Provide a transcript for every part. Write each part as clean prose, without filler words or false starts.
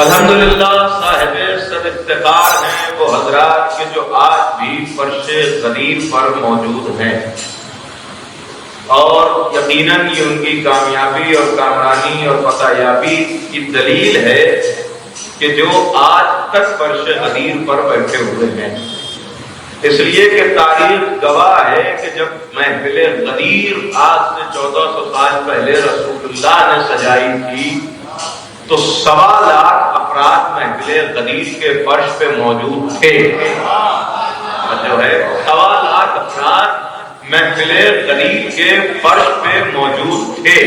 الحمدللہ صاحب سب افتخار ہیں وہ حضرات کے جو آج بھی فرش غدیر پر موجود ہیں، اور یقیناً یہ ان کی کامیابی اور کامرانی اور فتح یابی کی دلیل ہے کہ جو آج تک فرش غدیر پر بیٹھے ہوئے ہیں۔ اس لیے کہ تاریخ گواہ ہے کہ جب محفل غدیر آج سے 1400 سال پہلے رسول اللہ نے سجائی تھی تو 1.25 لاکھ افراد محفل غدیر کے فرش پہ موجود تھے۔ جو ہے 1.25 لاکھ افراد محفل غدیر کے فرش پہ موجود تھے۔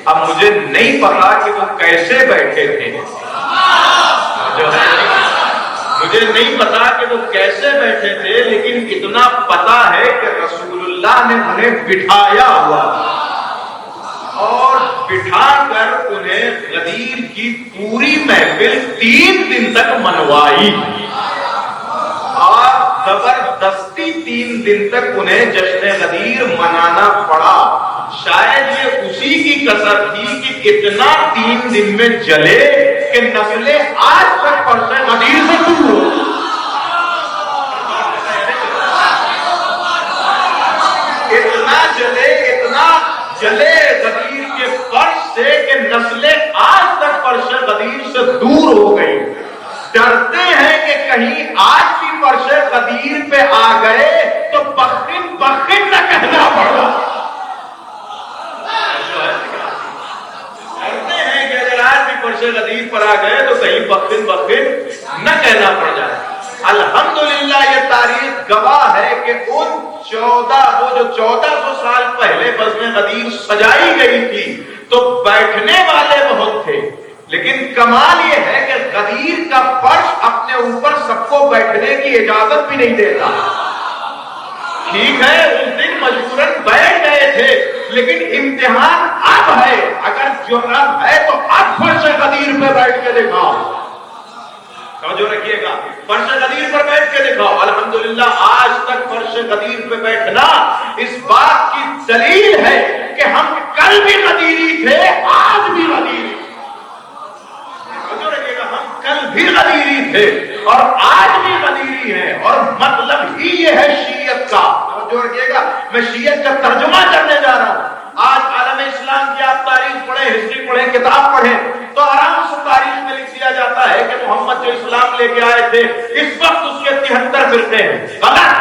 اب مجھے نہیں پتا کہ وہ کیسے بیٹھے تھے، جو ہے مجھے نہیں پتا کہ وہ کیسے بیٹھے تھے، لیکن اتنا پتا ہے کہ رسول اللہ نے انہیں بٹھایا ہوا اور بٹھا کر انہیں غدیر کی پوری محفل 3 دن تک منوائی، اور زبردستی 3 دن تک انہیں جشن غدیر منانا پڑا۔ شاید یہ اسی کی کسر تھی کہ اتنا 3 دن میں جلے کہ نسلیں آج تک فرش غدیر سے دور ہو۔ اتنا جلے غدیر کے فرش سے کہ نسلیں آج تک فرش غدیر سے دور ہو گئی۔ ڈرتے ہیں کہ کہیں آج بھی فرش غدیر پہ آ گئے تو بخن بخن نہ کہنا پڑا۔ ڈرتے ہیں کہ اگر آج بھی فرش غدیر پر آ گئے تو کہیں بخن بخن نہ کہنا پڑ جائے۔ الحمدللہ یہ تاریخ گواہ ہے کہ وہ جو 1400 سال پہلے بزم غدیر سجائی گئی تھی تو بیٹھنے والے بہت تھے، لیکن کمال یہ ہے کہ غدیر کا فرش اپنے اوپر سب کو بیٹھنے کی اجازت بھی نہیں دیتا۔ ٹھیک ہے اس دن مجبوراً بیٹھ گئے تھے، لیکن امتحان اب ہے، اگر جرأت ہے تو اب فرش غدیر پہ بیٹھ کے دکھاؤ۔ توجہ رکھیے گا، فرش غدیر پر بیٹھ کے دکھاؤ۔ الحمدللہ آج تک فرش غدیر پہ بیٹھنا اس بات کی دلیل ہے کہ ہم کل بھی غدیری تھے، آج بھی غدیری۔ توجہ رکھیے گا، ہم کل بھی غدیری تھے اور آج بھی غدیری ہیں، اور مطلب ہی یہ ہے شیعت کا۔ توجہ رکھیے گا، میں شیعت کا ترجمہ کرنے جا رہا ہوں۔ آج عالم اسلام کی آپ تاریخ پڑھیں، ہسٹری پڑھیں، کتاب پڑھیں تو آرام سے تاریخ میں لکھ دیا جاتا ہے کہ محمد جو اسلام لے کے آئے تھے اس وقت اس کے 73 فرقے ہیں۔ غلط،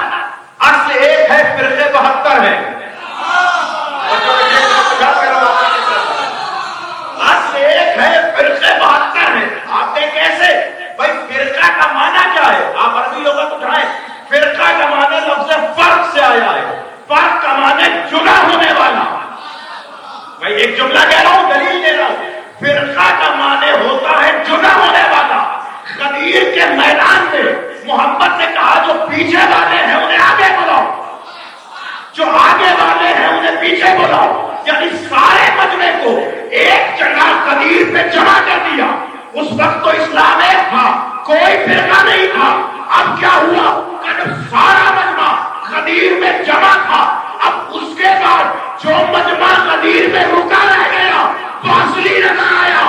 اصل ایک ہے، فرقے 72 ہیں۔ اصل ایک ہے، فرقے 72 ہیں۔ آپ نے کیسے؟ بھائی فرقہ کا معنی کیا ہے؟ آپ عربی لغت اٹھائیں، فرقہ کا معنی لفظ فرق سے آیا ہے۔ فرق کا معنی جدا ہونے والا۔ میں ایک جملہ کہہ رہا ہوں، دلیل دے رہا ہوں۔ فرقہ کا معنی ہوتا ہے جدا ہونے والا۔ غدیر کے میدان میں محمد نے کہا جو پیچھے والے ہیں انہیں آگے بلاؤ، جو آگے والے ہیں انہیں پیچھے بلاؤ، یعنی سارے مجمع کو ایک جگہ غدیر پہ جمع کر دیا۔ اس وقت تو اسلام ایک تھا، کوئی فرقہ نہیں تھا۔ اب کیا ہوا کہ سارا مجمع غدیر میں جمع تھا، اب اس کے بعد جو مجمع غدیر میں رکا رہ گیا تو اصلی نظر آیا۔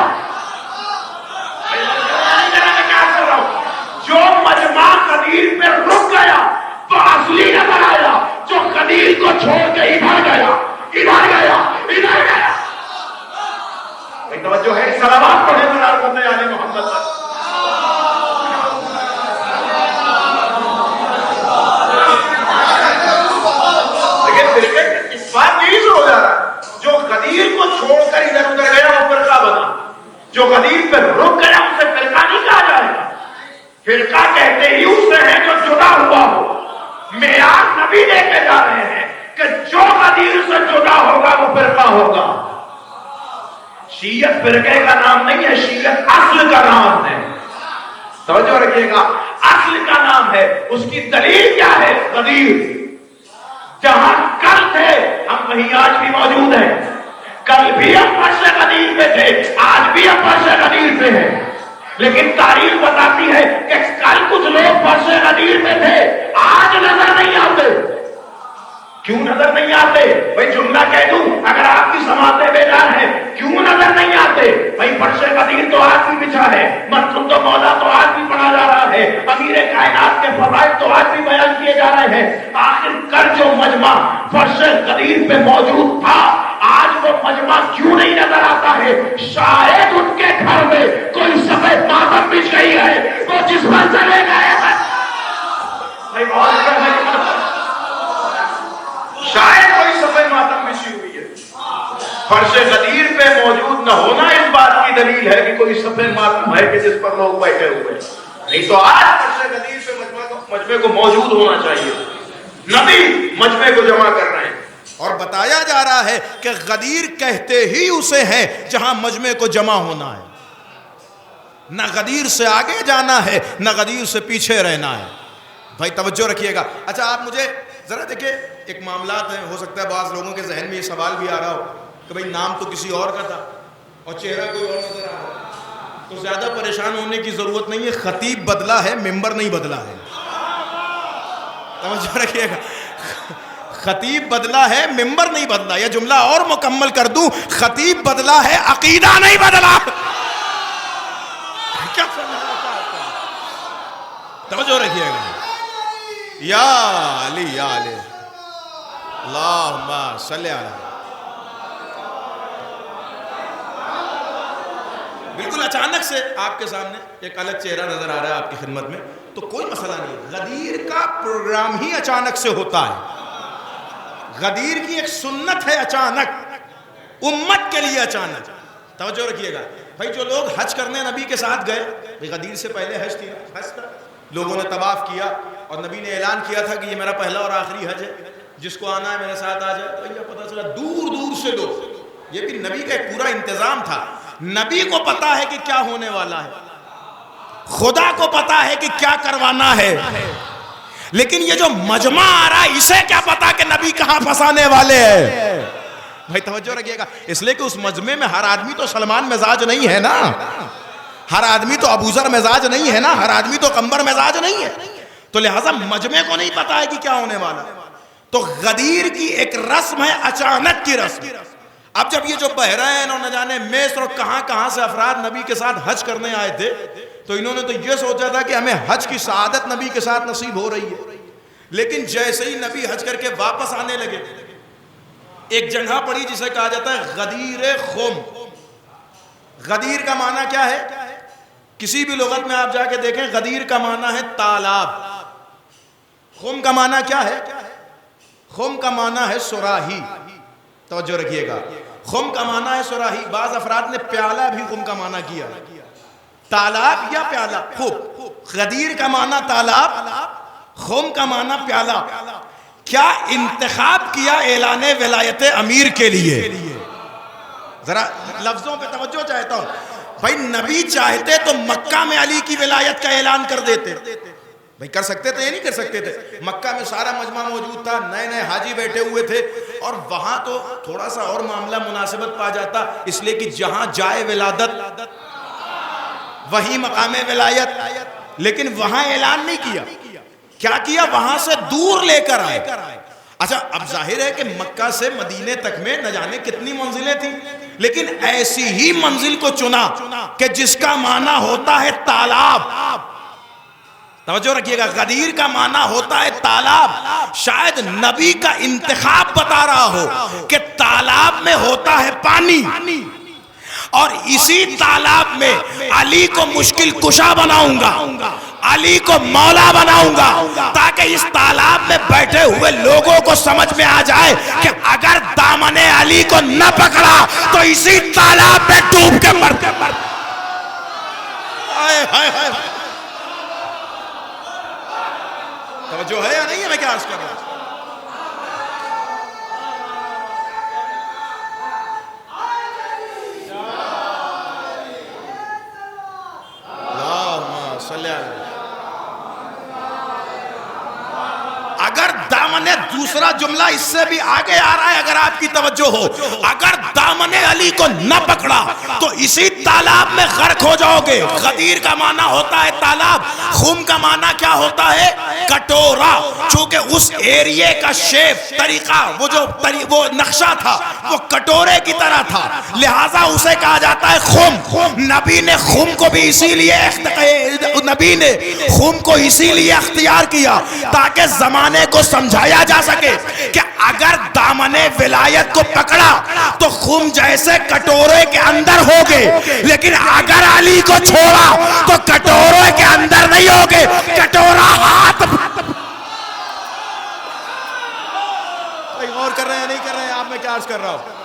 جو مجمع غدیر پہ رک گیا تو اصلی نظر آیا، جو غدیر کو چھوڑ کے ادھر گیا، ادھر گیا، ادھر گیا۔ توجہ ہے، صلوات پڑھے برکاتہ آل محمد۔ اس بات یہی سے ہو جا رہا ہے، جو غدیر کو چھوڑ کر ادھر ادھر گیا وہ فرقہ بنا، جو غدیر پہ رک گیا اسے فرقہ نہیں کہا جائے گا۔ فرقہ کہتے ہی اسے ہے جو جدا ہوا ہو۔ معیار نبی لے کے جا رہے ہیں کہ جو غدیر سے جدا ہوگا وہ فرقہ ہوگا۔ شیعت فرقے کا نام نہیں ہے، شیعت اصل کا نام ہے۔ توجہ رکھیے گا، اصل کا نام ہے۔ اس کی دلیل کیا ہے؟ غدیر جہاں کل تھے ہم وہیں آج بھی موجود ہیں۔ کل بھی ہم فرش غدیر پہ تھے، آج بھی ہم فرش غدیر پہ ہیں، لیکن تاریخ بتاتی ہے کہ کل کچھ لوگ فرش غدیر پہ تھے، آج نظر نہیں آتے۔ کیوں نظر نہیں آتے؟ بھائی جملہ کہہ دوں، اگر آپ کی سماعتیں بیدار ہیں، کیوں نظر نہیں آتے؟ بھائی فرش غدیر تو آج بھی بچھا ہے، مت تم عقائد تو آج بھی بیان کیے جا رہے ہیں. آخر کر جو مجمع فرش غدیر پہ موجود تھا آج وہ مجمع کیوں نہیں نظر آتا ہے؟ شاید ان کے گھر میں کوئی سفید ماتم بچھ گئی ہے تو جس پر چلے گئے ہیں. شاید کوئی سفید ماتم بچھی ہوئی ہے. فرش غدیر پہ موجود نہ ہونا اس بات کی دلیل ہے کہ کوئی سفید ماتم ہے کہ جس پر لوگ بیٹھے ہوئے ہیں. نہیں تو آج فرش غدیر پہ مجمع کو موجود ہونا چاہیے. نبی مجمع کو جمع کر رہے ہیں اور بتایا جا رہا ہے کہ غدیر کہتے ہی اسے ہیں جہاں مجمع کو جمع ہونا ہے. نہ غدیر سے آگے جانا ہے نہ غدیر سے پیچھے رہنا ہے. بھائی توجہ رکھیے گا. اچھا آپ مجھے ذرا دیکھیں, ایک معاملات ہیں, ہو سکتا ہے بعض لوگوں کے ذہن میں یہ سوال بھی آ رہا ہو کہ بھائی نام تو کسی اور کا تھا اور چہرہ کوئی اور نظر آ رہا ہے, تو زیادہ پریشان ہونے کی ضرورت نہیں ہے. خطیب بدلا ہے, ممبر نہیں بدلا ہے. توجہ رکھیے گا, خطیب بدلا ہے, ممبر نہیں بدلا. یہ جملہ اور مکمل کر دوں, خطیب بدلا ہے, عقیدہ نہیں بدلا. کیا توجہ رکھیے گا. یا علی یا علی اللہم صلی علی. بالکل اچانک سے آپ کے سامنے ایک الگ چہرہ نظر آ رہا ہے آپ کی خدمت میں, تو کوئی مسئلہ نہیں. غدیر کا پروگرام ہی اچانک سے ہوتا ہے. غدیر کی ایک سنت ہے اچانک, امت کے لیے اچانک. توجہ رکھیے گا بھائی, جو لوگ حج کرنے نبی کے ساتھ گئے, غدیر سے پہلے حج تھی, حج تھا, لوگوں نے طواف کیا اور نبی نے اعلان کیا تھا کہ یہ میرا پہلا اور آخری حج ہے, جس کو آنا ہے میرے ساتھ آ جائے. تو یہ پتہ چلا دور دور سے لوگ, یہ بھی نبی کا ایک پورا انتظام تھا. نبی کو پتا ہے کہ کیا ہونے والا ہے, خدا کو پتا ہے کہ کیا کروانا ہے, لیکن یہ جو مجمع آ رہا ہے اسے کیا پتا کہ نبی کہاں پھنسانے والے ہیں. بھائی توجہ رکھیے گا, اس لیے کہ اس مجمع میں ہر آدمی تو سلمان مزاج نہیں ہے نا, ہر آدمی تو ابوذر مزاج نہیں ہے نا, ہر آدمی تو قمبر مزاج نہیں ہے. تو لہٰذا مجمع کو نہیں پتا ہے کہ کیا ہونے والا. تو غدیر کی ایک رسم ہے, اچانک کی رسم. اب جب یہ جو بحرین اور نہ جانے مصر اور کہاں کہاں سے افراد نبی کے ساتھ حج کرنے آئے تھے, تو انہوں نے تو یہ سوچا تھا کہ ہمیں حج کی سعادت نبی کے ساتھ نصیب ہو رہی ہے. لیکن جیسے ہی نبی حج کر کے واپس آنے لگے, ایک جگہ پڑی جسے کہا جاتا ہے غدیر خم. غدیر کا معنی کیا ہے؟ کسی بھی لغت میں آپ جا کے دیکھیں, غدیر کا معنی ہے تالاب. خم کا معنی کیا ہے؟ خم کا معنی ہے سراہی. توجہ رکھیے گا, خم کا معنی ہے سراہی. بعض افراد نے پیالہ بھی خم کا معنی کیا, تالاب یا پیالہ. خوب, غدیر کا معنی تالاب, خم کا معنی پیالہ. کیا انتخاب کیا اعلان ولایت امیر کے لیے. ذرا لفظوں پہ توجہ چاہتا ہوں. بھائی نبی چاہتے تو مکہ میں علی کی ولایت کا اعلان کر دیتے. بھائی کر سکتے تھے یا نہیں کر سکتے تھے؟ مکہ میں سارا مجمع موجود تھا, نئے نئے حاجی بیٹھے ہوئے تھے, اور وہاں تو تھوڑا سا اور معاملہ مناسبت پا جاتا, اس لیے کہ جہاں جائے ولادت وہی مقام ولایت. لیکن وہاں اعلان نہیں کیا. کیا کیا؟ وہاں سے دور لے کر آئے. اچھا اب ظاہر ہے کہ مکہ سے مدینے تک میں نہ جانے کتنی منزلیں تھیں, لیکن ایسی ہی منزل کو چنا کہ جس کا معنی ہوتا ہے تالاب. توجہ رکھیے گا, غدیر کا معنی ہوتا ہے تالاب. شاید نبی کا انتخاب بتا رہا ہو کہ تالاب میں ہوتا ہے پانی, اور اسی تالاب میں علی کو مشکل کشا بناؤں گا, علی کو مولا بناؤں گا, تاکہ اس تالاب میں بیٹھے ہوئے لوگوں کو سمجھ میں آ جائے کہ اگر دامن علی کو نہ پکڑا تو اسی تالاب میں ڈوب کے مر. توجہ ہے یا نہیں ہے میں کیا عرض کر رہا ہوں؟ اگر دامن, دوسرا جملہ اس سے بھی آگے آ رہا ہے, اگر آپ کی توجہ ہو, اگر دامن علی کو نہ پکڑا تو اسی تالاب میں غرق ہو جاؤ گے. غدیر کا معنی ہوتا ہے تالاب, خم کا معنی کیا ہوتا ہے؟ کٹورا. چونکہ اس ایریے کا شیپ, طریقہ, وہ نقشہ تھا وہ کٹورے کی طرح تھا, لہٰذا اسے کہا جاتا ہے خم. نبی نے خم کو بھی اسی لیے اختیار کیا تاکہ زمانے کو سمجھایا جا سکے کہ اگر دامن ولایت کو پکڑا تو خم جیسے کٹورے کے اندر ہوگے, لیکن اگر علی کو چھوڑا تو کٹورے کے اندر نہیں ہوگے, کٹورا ہاتھ. غور کر رہے ہیں نہیں کر رہے ہیں آپ؟ میں کیا عرض کر رہا ہوں؟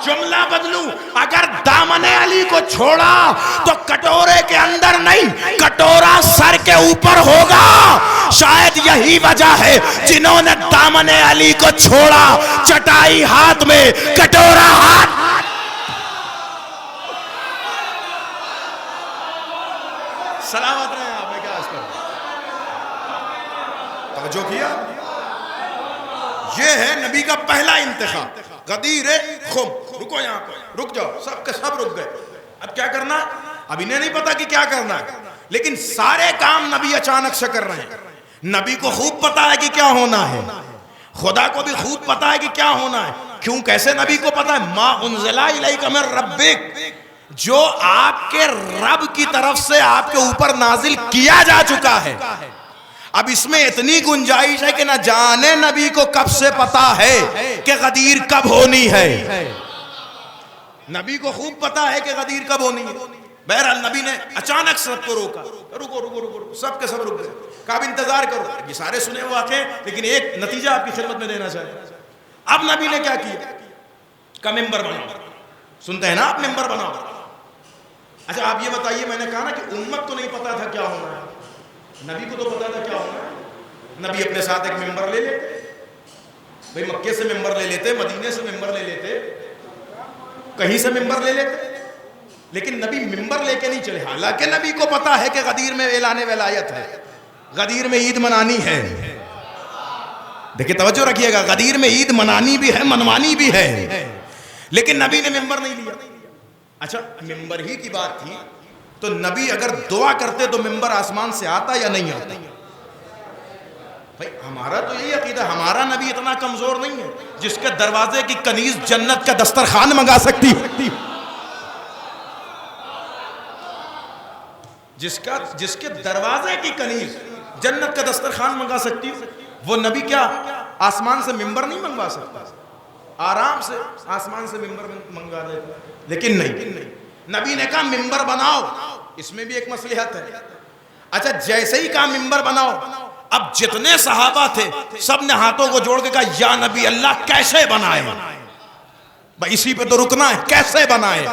جملہ بدلوں, اگر دامن علی کو چھوڑا تو کٹورے کے اندر نہیں, کٹورا سر کے اوپر ہوگا. شاید یہی وجہ ہے جنہوں نے دامن علی کو چھوڑا, چٹائی ہاتھ میں, کٹورا ہاتھ. سلامت رہے آپ. میں کیا عرض کر رہا ہوں؟ توجہ کیا؟ یہ ہے نبی کا پہلا انتخاب, غدیر خم. رکو یہاں پہ, رک جاؤ, سب کے سب رک گئے. اب کیا کرنا ہے؟ اب انہیں نہیں پتا کہ کیا کرنا ہے, لیکن سارے کام نبی اچانک سے کر رہے ہیں. نبی کو خوب پتا ہے کہ کیا ہونا ہے, خدا کو بھی خوب پتا ہے کہ کیا ہونا ہے. کیوں, کیسے نبی کو پتا ہے؟ ما انزل الیک من ربک, جو آپ کے رب کی طرف سے آپ کے اوپر نازل کیا جا چکا ہے. اب اس میں اتنی گنجائش ہے کہ نہ جانے نبی کو کب سے پتا ہے کہ غدیر کب ہونی ہے. نبی کو خوب پتا ہے کہ غدیر کب ہونی ہے. بہرحال نبی نے اچانک سب کو روکا, رکو رکو رکو, سب کے سب رک گئے. کہا اب انتظار کرو. یہ سارے سنے ہوئے واقعے, لیکن ایک نتیجہ آپ کی خدمت میں دینا چاہتے. اب نبی نے کیا کیا؟ کہ ممبر بناؤ. سنتے ہیں نا آپ, ممبر بناؤ. اچھا آپ یہ بتائیے, میں نے کہا نا کہ امت کو نہیں پتا تھا کیا ہونا ہے, نبی کو تو پتا تھا کیا ہونا ہے. نبی اپنے ساتھ ایک ممبر لے لیتے, بھئی مکے سے ممبر لے لیتے, مدینے سے ممبر لے لیتے, کہیں سے ممبر لے لیتے, لیکن نبی ممبر لے کے نہیں چلے. حالانکہ نبی کو پتا ہے کہ غدیر میں اعلان ولایت ہے, غدیر میں عید منانی ہے. دیکھیں توجہ رکھیے گا, غدیر میں عید منانی بھی ہے, منوانی بھی ہے, لیکن نبی نے ممبر نہیں لیا. اچھا ممبر ہی کی بات تھی تو نبی اگر دعا کرتے تو ممبر آسمان سے آتا یا نہیں آتا؟ بھائی ہمارا تو یہی عقیدہ, ہمارا نبی اتنا کمزور نہیں ہے جس کے دروازے کی کنیز جنت کا دسترخوان منگا سکتی, جس کے دروازے کی کنیز جنت کا دسترخوان منگا سکتی, وہ نبی کیا آسمان سے ممبر نہیں منگوا سکتا؟ آرام سے آسمان سے ممبر منگوا دے. لیکن نہیں, نبی نے کہا ممبر بناؤ. اس میں بھی ایک مصلحت ہے. اچھا جیسے ہی کہا ممبر بناؤ, اب جتنے صحابہ تھے سب نے ہاتھوں کو جوڑ کے کہا یا نبی اللہ کیسے بنائے؟ بھائی اسی پہ تو رکنا ہے, کیسے بنائے,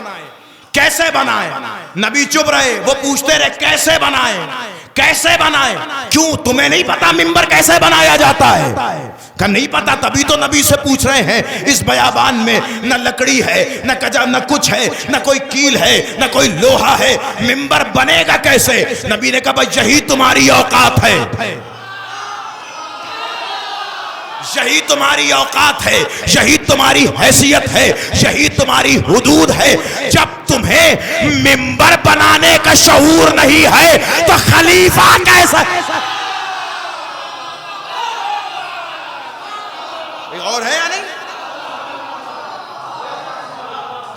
کیسے بنائے؟ نبی چپ رہے, وہ پوچھتے رہے کیسے بنائے, کیسے بنائے؟ کیوں تمہیں نہیں پتا ممبر کیسے بنایا جاتا ہے؟ کہ نہیں پتا, تبھی تو نبی سے پوچھ رہے ہیں. اس بیابان میں نہ لکڑی ہے, نہ کچھ ہے, نہ کوئی کیل ہے, نہ کوئی لوہا ہے, ممبر بنے گا کیسے؟ نبی نے کہا بھائی یہی تمہاری اوقات ہے, یہی تمہاری اوقات ہے, یہی تمہاری حیثیت ہے, یہی تمہاری حدود ہے. جب تمہیں ممبر بنانے کا شعور نہیں ہے تو خلیفہ کیسا؟ اور ہے یا نہیں؟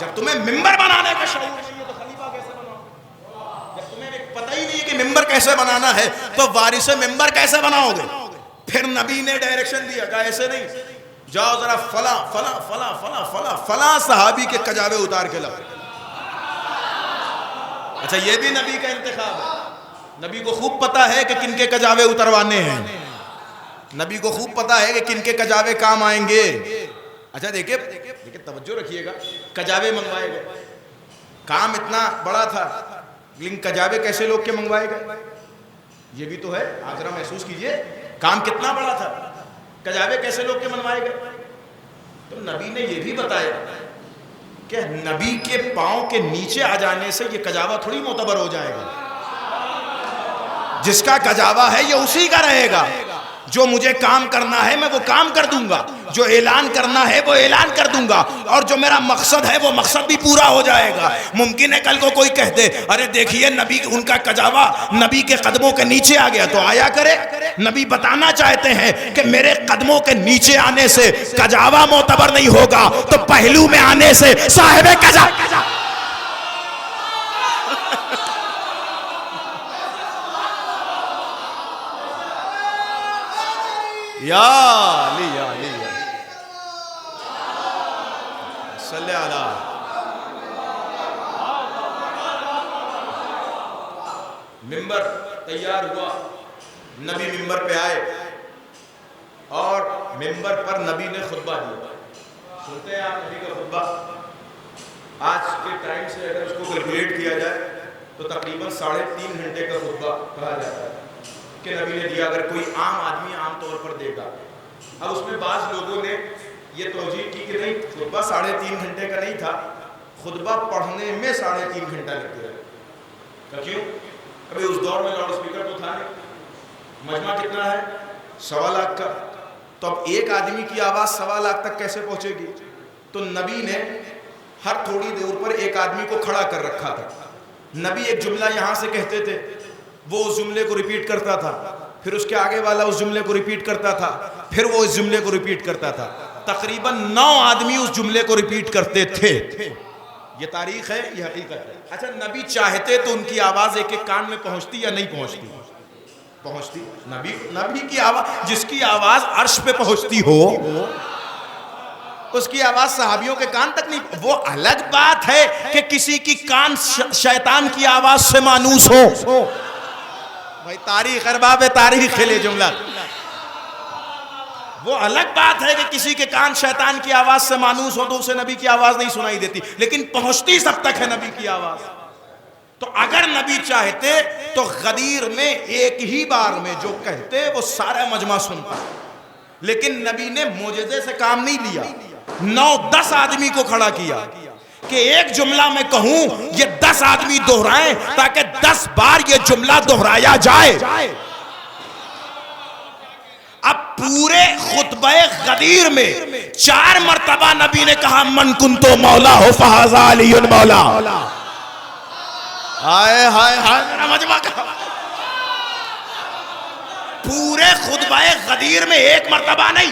جب تمہیں ممبر بنانے کا شعور نہیں ہے تو خلیفہ کیسے بناؤ؟ جب تمہیں پتہ ہی نہیں کہ ممبر کیسے بنانا ہے تو وارث ممبر کیسے بناؤ گے؟ پھر نبی نے ڈائریکشن دیا, کہا ایسے نہیں, جاؤ ذرا فلاں فلاں فلاں فلاں فلاں فلاں صحابی کے کجاوے اتار کے لاؤ. اچھا یہ بھی نبی کا انتخاب ہے. نبی کو خوب پتا ہے کہ کن کے کجاوے اتروانے ہیں, نبی کو خوب پتا ہے کہ کن کے کجاوے کام آئیں گے. اچھا دیکھیں توجہ رکھیے گا, کجاوے منگوائے گئے, کام اتنا بڑا تھا لیکن کجاوے کیسے لوگ کے منگوائے گئے؟ یہ بھی تو ہے, آپ ذرا محسوس کیجئے, کام کتنا بڑا تھا, کجاوے کیسے لوگ کے منوائے گئے؟ تو نبی نے یہ بھی بتایا کہ نبی کے پاؤں کے نیچے آ جانے سے یہ کجاوا تھوڑی معتبر ہو جائے گا. جس کا کجاوا ہے یہ اسی کا رہے گا, جو مجھے کام کرنا ہے میں وہ کام کر دوں گا, جو اعلان کرنا ہے وہ اعلان کر دوں گا, اور جو میرا مقصد ہے وہ مقصد بھی پورا ہو جائے گا. ممکن ہے کل کو کوئی کہہ دے ارے دیکھیے نبی ان کا کجاوا نبی کے قدموں کے نیچے آ گیا, تو آیا کرے. نبی بتانا چاہتے ہیں کہ میرے قدموں کے نیچے آنے سے کجاوا معتبر نہیں ہوگا, تو پہلو میں آنے سے صاحب کجا. یا علی یا علی صلی اللہ. ممبر تیار ہوا, نبی ممبر پہ آئے اور ممبر پر نبی نے خطبہ دیا. سنتے ہیں آپ نبی کا خطبہ؟ آج کے ٹائم سے اگر اس کو کیلکولیٹ کیا جائے تو تقریباً 3.5 گھنٹے کا خطبہ کہا جاتا ہے کہ نبی نے دیا. اگر کوئی عام آدمی عام طور پر دے گا. اب اس میں بعض لوگوں نے یہ توجیہ کی کہ نہیں, خطبہ 3.5 گھنٹے کا نہیں تھا, خطبہ پڑھنے میں 3.5 گھنٹہ لگتے رہے. کیوں؟ ابھی اس دور میں لاؤڈ اسپیکر تو تھا نہیں. مجمع کتنا ہے؟ 1.25 لاکھ کا. تو اب ایک آدمی کی آواز 1.25 لاکھ تک کیسے پہنچے گی؟ تو نبی نے ہر تھوڑی دور پر ایک آدمی کو کھڑا کر رکھا تھا. نبی ایک جملہ یہاں سے کہتے تھے, وہ اس جملے کو ریپیٹ کرتا تھا, پھر اس کے آگے والا اس جملے کو ریپیٹ کرتا تھا, پھر وہ اس جملے کو ریپیٹ کرتا تھا. تقریباً 9 آدمی اس جملے کو ریپیٹ کرتے تھے. یہ تاریخ ہے, یہ حقیقت ہے. اچھا نبی چاہتے تو ان کی آواز ایک ایک کان میں پہنچتی یا نہیں پہنچتی؟ پہنچتی. نبی کی آواز, جس کی آواز عرش پہ پہنچتی ہو اس کی آواز صحابیوں کے کان تک نہیں. وہ الگ بات ہے کہ کسی کی کان شیطان کی آواز سے مانوس ہو. بھائی تاریخ, ارباب تاریخ کھلے جملہ. وہ الگ بات ہے کہ کسی کے کان شیطان کی آواز سے مانوس ہو تو اسے نبی کی آواز نہیں سنائی دیتی, لیکن پہنچتی سب تک ہے نبی کی آواز. تو اگر نبی چاہتے تو غدیر میں ایک ہی بار میں جو کہتے وہ سارا مجمع سنتا, لیکن نبی نے معجزے سے کام نہیں لیا. 9-10 آدمی کو کھڑا کیا کہ ایک جملہ میں کہوں, یہ 10 آدمی دہرائیں تاکہ 10 بار یہ جملہ دہرایا جائے. اب پورے خطبہ غدیر میں 4 مرتبہ نبی نے کہا من کنتو مولا ہو فہذا علی مولا. ہائے ہائے ہائے میرا مجمع کہا. پورے خطبہ غدیر میں 1 مرتبہ نہیں,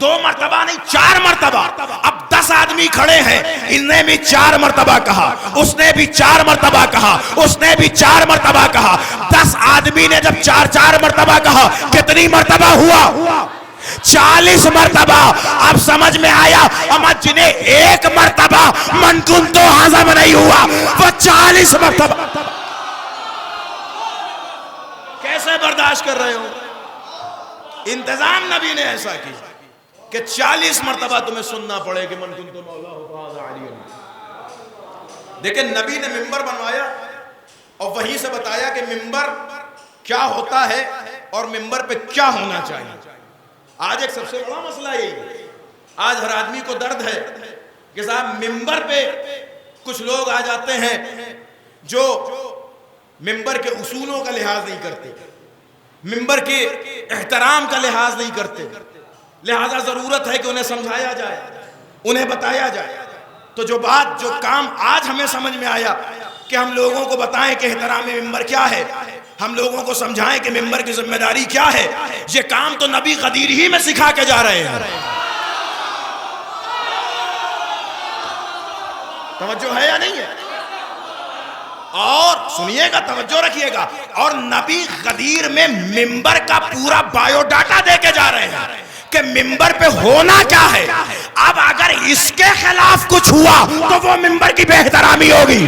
2 مرتبہ نہیں, 4 مرتبہ. اب 10 آدمی کھڑے ہیں, ان نے بھی 4 مرتبہ کہا, اس نے بھی 4 مرتبہ کہا, اس نے بھی 4 مرتبہ کہا. 10 آدمی نے جب 4 مرتبہ کہا, کتنی مرتبہ ہوا؟ 40 مرتبہ. اب سمجھ میں آیا, اما جنہیں 1 مرتبہ من کن تو ہضم نہیں ہوا, وہ 40 مرتبہ کیسے برداشت کر رہے ہو؟ انتظام نبی نے ایسا کی کہ 40 مرتبہ تمہیں سننا پڑے کہ من کنتو مولا ہو فہذا علی. لیکن نبی نے ممبر بنوایا اور وہیں سے بتایا کہ ممبر کیا ہوتا ہے اور ممبر پہ کیا ہونا چاہیے. آج ایک سب سے بڑا مسئلہ یہی ہے. آج ہر آدمی کو درد ہے کہ صاحب ممبر پہ کچھ لوگ آ جاتے ہیں جو ممبر کے اصولوں کا لحاظ نہیں کرتے, ممبر کے احترام کا لحاظ نہیں کرتے. لہذا ضرورت ہے کہ انہیں سمجھایا جائے, انہیں بتایا جائے. تو جو بات, جو کام آج ہمیں سمجھ میں آیا کہ ہم لوگوں کو بتائیں کہ احترام ممبر کیا ہے, ہم لوگوں کو سمجھائیں کہ ممبر کی ذمہ داری کیا ہے, یہ کام تو نبی غدیر ہی میں سکھا کے جا رہے ہیں. توجہ ہے یا نہیں ہے؟ اور سنیے گا, توجہ رکھیے گا. اور نبی غدیر میں ممبر کا پورا بایو ڈاٹا دے کے جا رہے ہیں کہ ممبر پہ ہونا کیا ہے. اب اگر اس کے خلاف کچھ ہوا تو وہ ممبر کی بے احترامی ہوگی.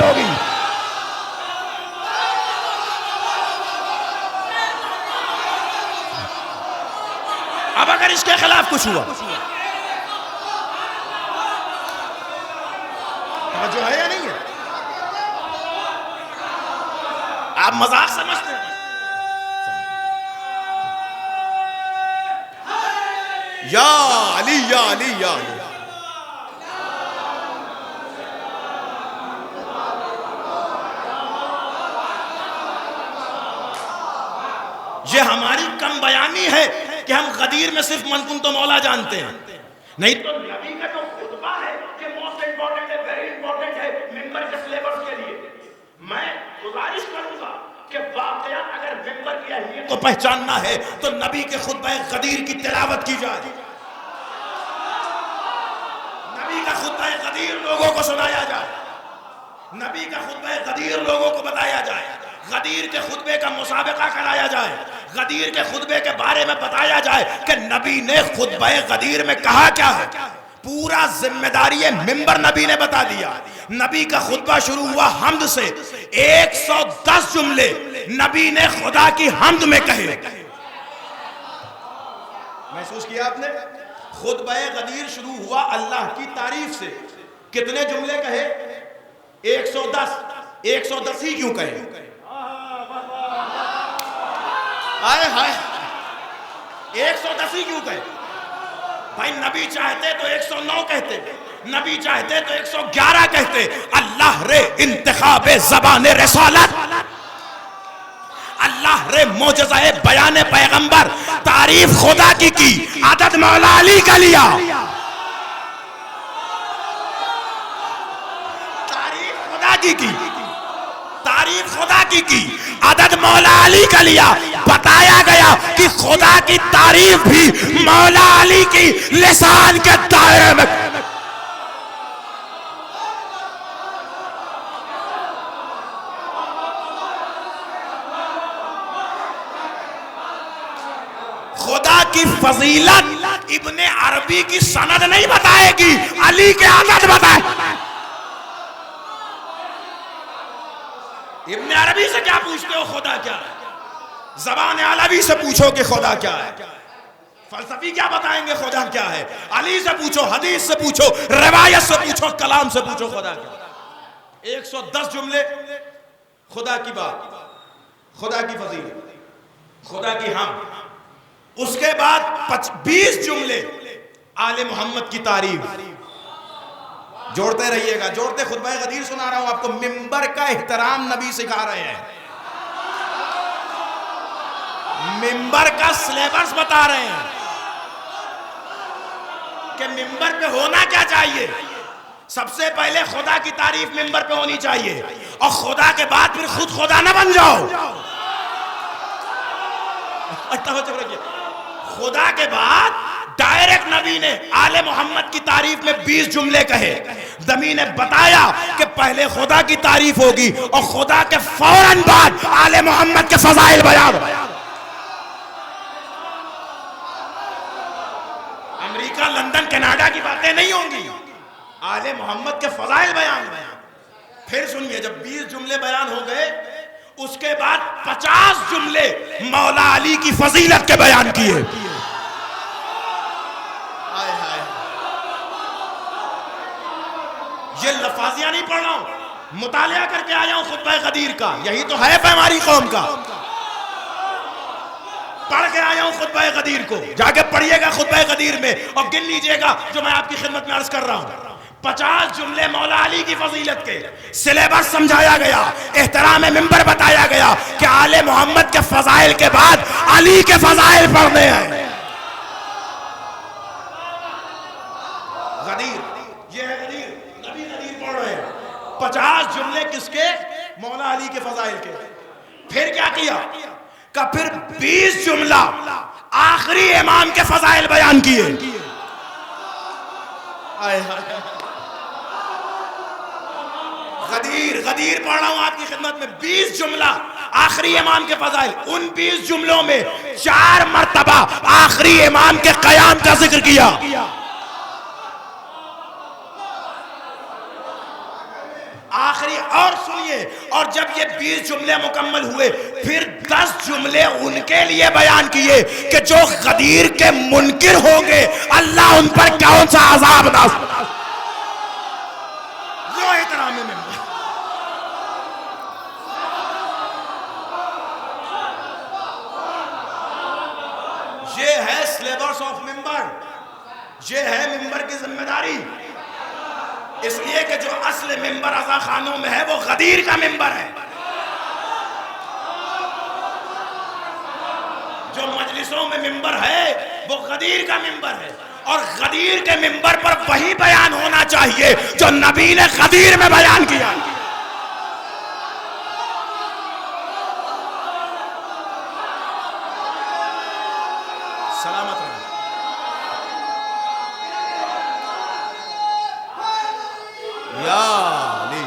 اب اگر اس کے خلاف کچھ ہوا, توجہ ہے یا نہیں ہے؟ آپ مذاق سمجھتے ہیں؟ یا علی یا علی یا علی. یہ ہماری کم بیانی ہے کہ ہم غدیر میں صرف من کن تو مولا جانتے ہیں. نہیں تو نبی کا جو خطبہ ہے کہ موسٹ امپورٹنٹ ہے, ویری امپورٹنٹ ہے ممبر کے سلیبس کے لیے, میں گزارش کروں گا کہ واقعہ اگر ممبر کی اہمیت کو پہچاننا ہے تو نبی کے خطبہ غدیر کی تلاوت کی جائے, نبی کا خطبہ غدیر لوگوں کو سنایا جائے, نبی کا خطبہ غدیر لوگوں کو بتایا جائے, غدیر کے خطبے کا مسابقہ کرایا جائے, غدیر کے خطبے کے بارے میں بتایا جائے کہ نبی نے خطبہ غدیر میں کہا کیا ہے. پورا ذمہ داری ممبر نبی نے بتا دیا. نبی کا خطبہ شروع ہوا حمد سے, 110 جملے نبی نے خدا کی حمد میں کہے. محسوس کیا آپ نے؟ خطبہ غدیر شروع ہوا اللہ کی تعریف سے. کتنے جملے کہے؟ 110. 110 ہی کیوں کہے؟ آئے ہائے 110 ہی کیوں کہے؟ بھائی نبی چاہتے تو 109 کہتے, نبی چاہتے تو 111 کہتے. اللہ رے انتخاب زبان رسالت, اللہ رے معجزہ بیان پیغمبر, تعریف خدا کی عدد مولا علی کا لیا, تعریف خدا کی تعریف خدا کی عدد مولا علی کا لیا. بتایا گیا کہ خدا کی تعریف بھی مولا علی کی لسان کے دائرے میں. خدا کی فضیلت ابن عربی کی سند نہیں بتائے گی, علی کے عدد بتائے. ابن عربی سے کیا پوچھتے ہو خدا کیا ہے؟ زبان عربی سے پوچھو کہ خدا کیا ہے. فلسفی کیا بتائیں گے خدا کیا ہے؟ علی سے پوچھو, حدیث سے پوچھو, روایت سے پوچھو, کلام سے پوچھو خدا کیا ہے. 110 جملے خدا کی بات, خدا کی فضیلت, خدا کی حمد. اس کے بعد 20 جملے آل محمد کی تعریف. جوڑتے رہیے گا, جوڑتے. خطبہ غدیر سنا رہا ہوں آپ کو, ممبر کا احترام نبی سکھا رہے ہیں, ممبر کا سلیبس بتا رہے ہیں کہ ممبر پہ ہونا کیا چاہیے. سب سے پہلے خدا کی تعریف ممبر پہ ہونی چاہیے, اور خدا کے بعد پھر خود خدا نہ بن جاؤ. خدا کے بعد ڈائریکٹ نبی نے آل محمد کی تعریف میں 20 جملے کہے. نبی نے بتایا کہ پہلے خدا کی تعریف ہوگی اور خدا کے فوراً بعد آل محمد کے فضائل بیان. امریکہ, لندن, کینیڈا کی باتیں نہیں ہوں گی, آل محمد کے فضائل بیان. پھر سنیے, جب 20 جملے بیان ہو گئے اس کے بعد 50 جملے مولا علی کی فضیلت کے بیان کیے. یہ لفاظیاں نہیں پڑھ رہا ہوں, مطالعہ کر کے آیا ہوں خطبہ غدیر کا. یہی تو ہے ہماری قوم کا. پڑھ کے آیا ہوں خطبہ غدیر کو, جا کے پڑھیے گا خطبہ غدیر میں اور گن لیجئے گا جو میں آپ کی خدمت میں عرض کر رہا ہوں. 50 جملے مولا علی کی فضیلت کے, سلیبس سمجھایا گیا, احترام ممبر بتایا گیا کہ آل محمد کے فضائل کے بعد علی کے فضائل پڑھنے ہیں. غدیر, یہ ہے غدیر, نبی غدیر پڑھ رہے ہیں. 50 جملے کس کے؟ مولا علی کے فضائل کے. پھر کیا کیا کہ پھر 20 جملہ آخری امام کے فضائل بیان کیے. غدیر پڑھ رہا ہوں آپ کی خدمت میں, 20 جملہ آخری امام کے فضائل. ان 20 جملوں میں 4 مرتبہ آخری امام کے قیام کا ذکر کیا. آخری. اور سنیے, اور جب یہ 20 جملے مکمل ہوئے پھر 10 جملے ان کے لیے بیان کیے کہ جو غدیر کے منکر ہوں گے اللہ ان پر کون سا عذاب نازل. وہ احترام میں یہ ہے سلیبس آف ممبر, یہ ہے ممبر کی ذمہ داری. اس لیے کہ جو اصل ممبر رضا خانوں میں ہے وہ غدیر کا ممبر ہے. جو مجلس مصروں میں ممبر ہے وہ غدیر کا ممبر ہے، اور غدیر کے ممبر پر وہی بیان ہونا چاہیے جو نبی نے غدیر میں بیان کیا۔ سلامت رہے۔ یا علی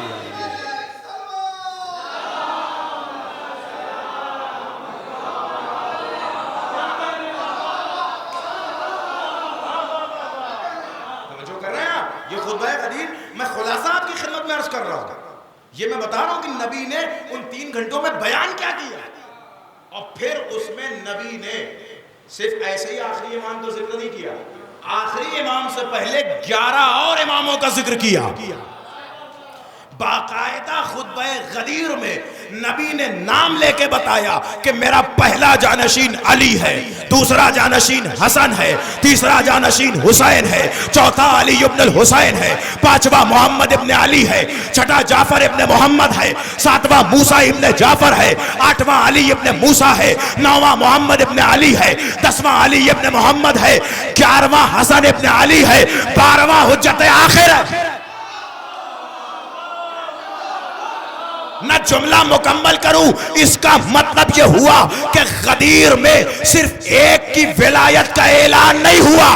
جو کر رہے ہیں آپ، یہ خطبہ غدیر میں خلاصہ آپ کی خدمت میں عرض کر رہا ہوں۔ یہ میں بتا رہا ہوں کہ نبی نے ان 3 گھنٹوں میں بیان کیا کیا، اور پھر اس میں نبی نے صرف ایسے ہی آخری امام کا ذکر نہیں کیا، آخری امام سے پہلے 11 اور اماموں کا ذکر کیا۔ باقاعدہ خطبہ غدیر میں نبی نے نام لے کے بتایا کہ میرا پہلا جانشین علی ہے، دوسرا جانشین حسن ہے، تیسرا جانشین حسین ہے، چوتھا علی ابن الحسین ہے، پانچواں محمد ابن علی ہے، چھٹا جعفر ابن محمد ہے، ساتواں موسیٰ ابن جعفر ہے، آٹھواں علی ابن موسیٰ ہے، نوواں محمد ابن علی ہے، 10واں علی ابن محمد ہے، 11واں حسن ابن علی ہے، 12واں حجت آخر ہے۔ نہ جملہ مکمل کروں، اس کا مطلب یہ ہوا کہ غدیر میں صرف ایک کی ولایت کا اعلان نہیں ہوا،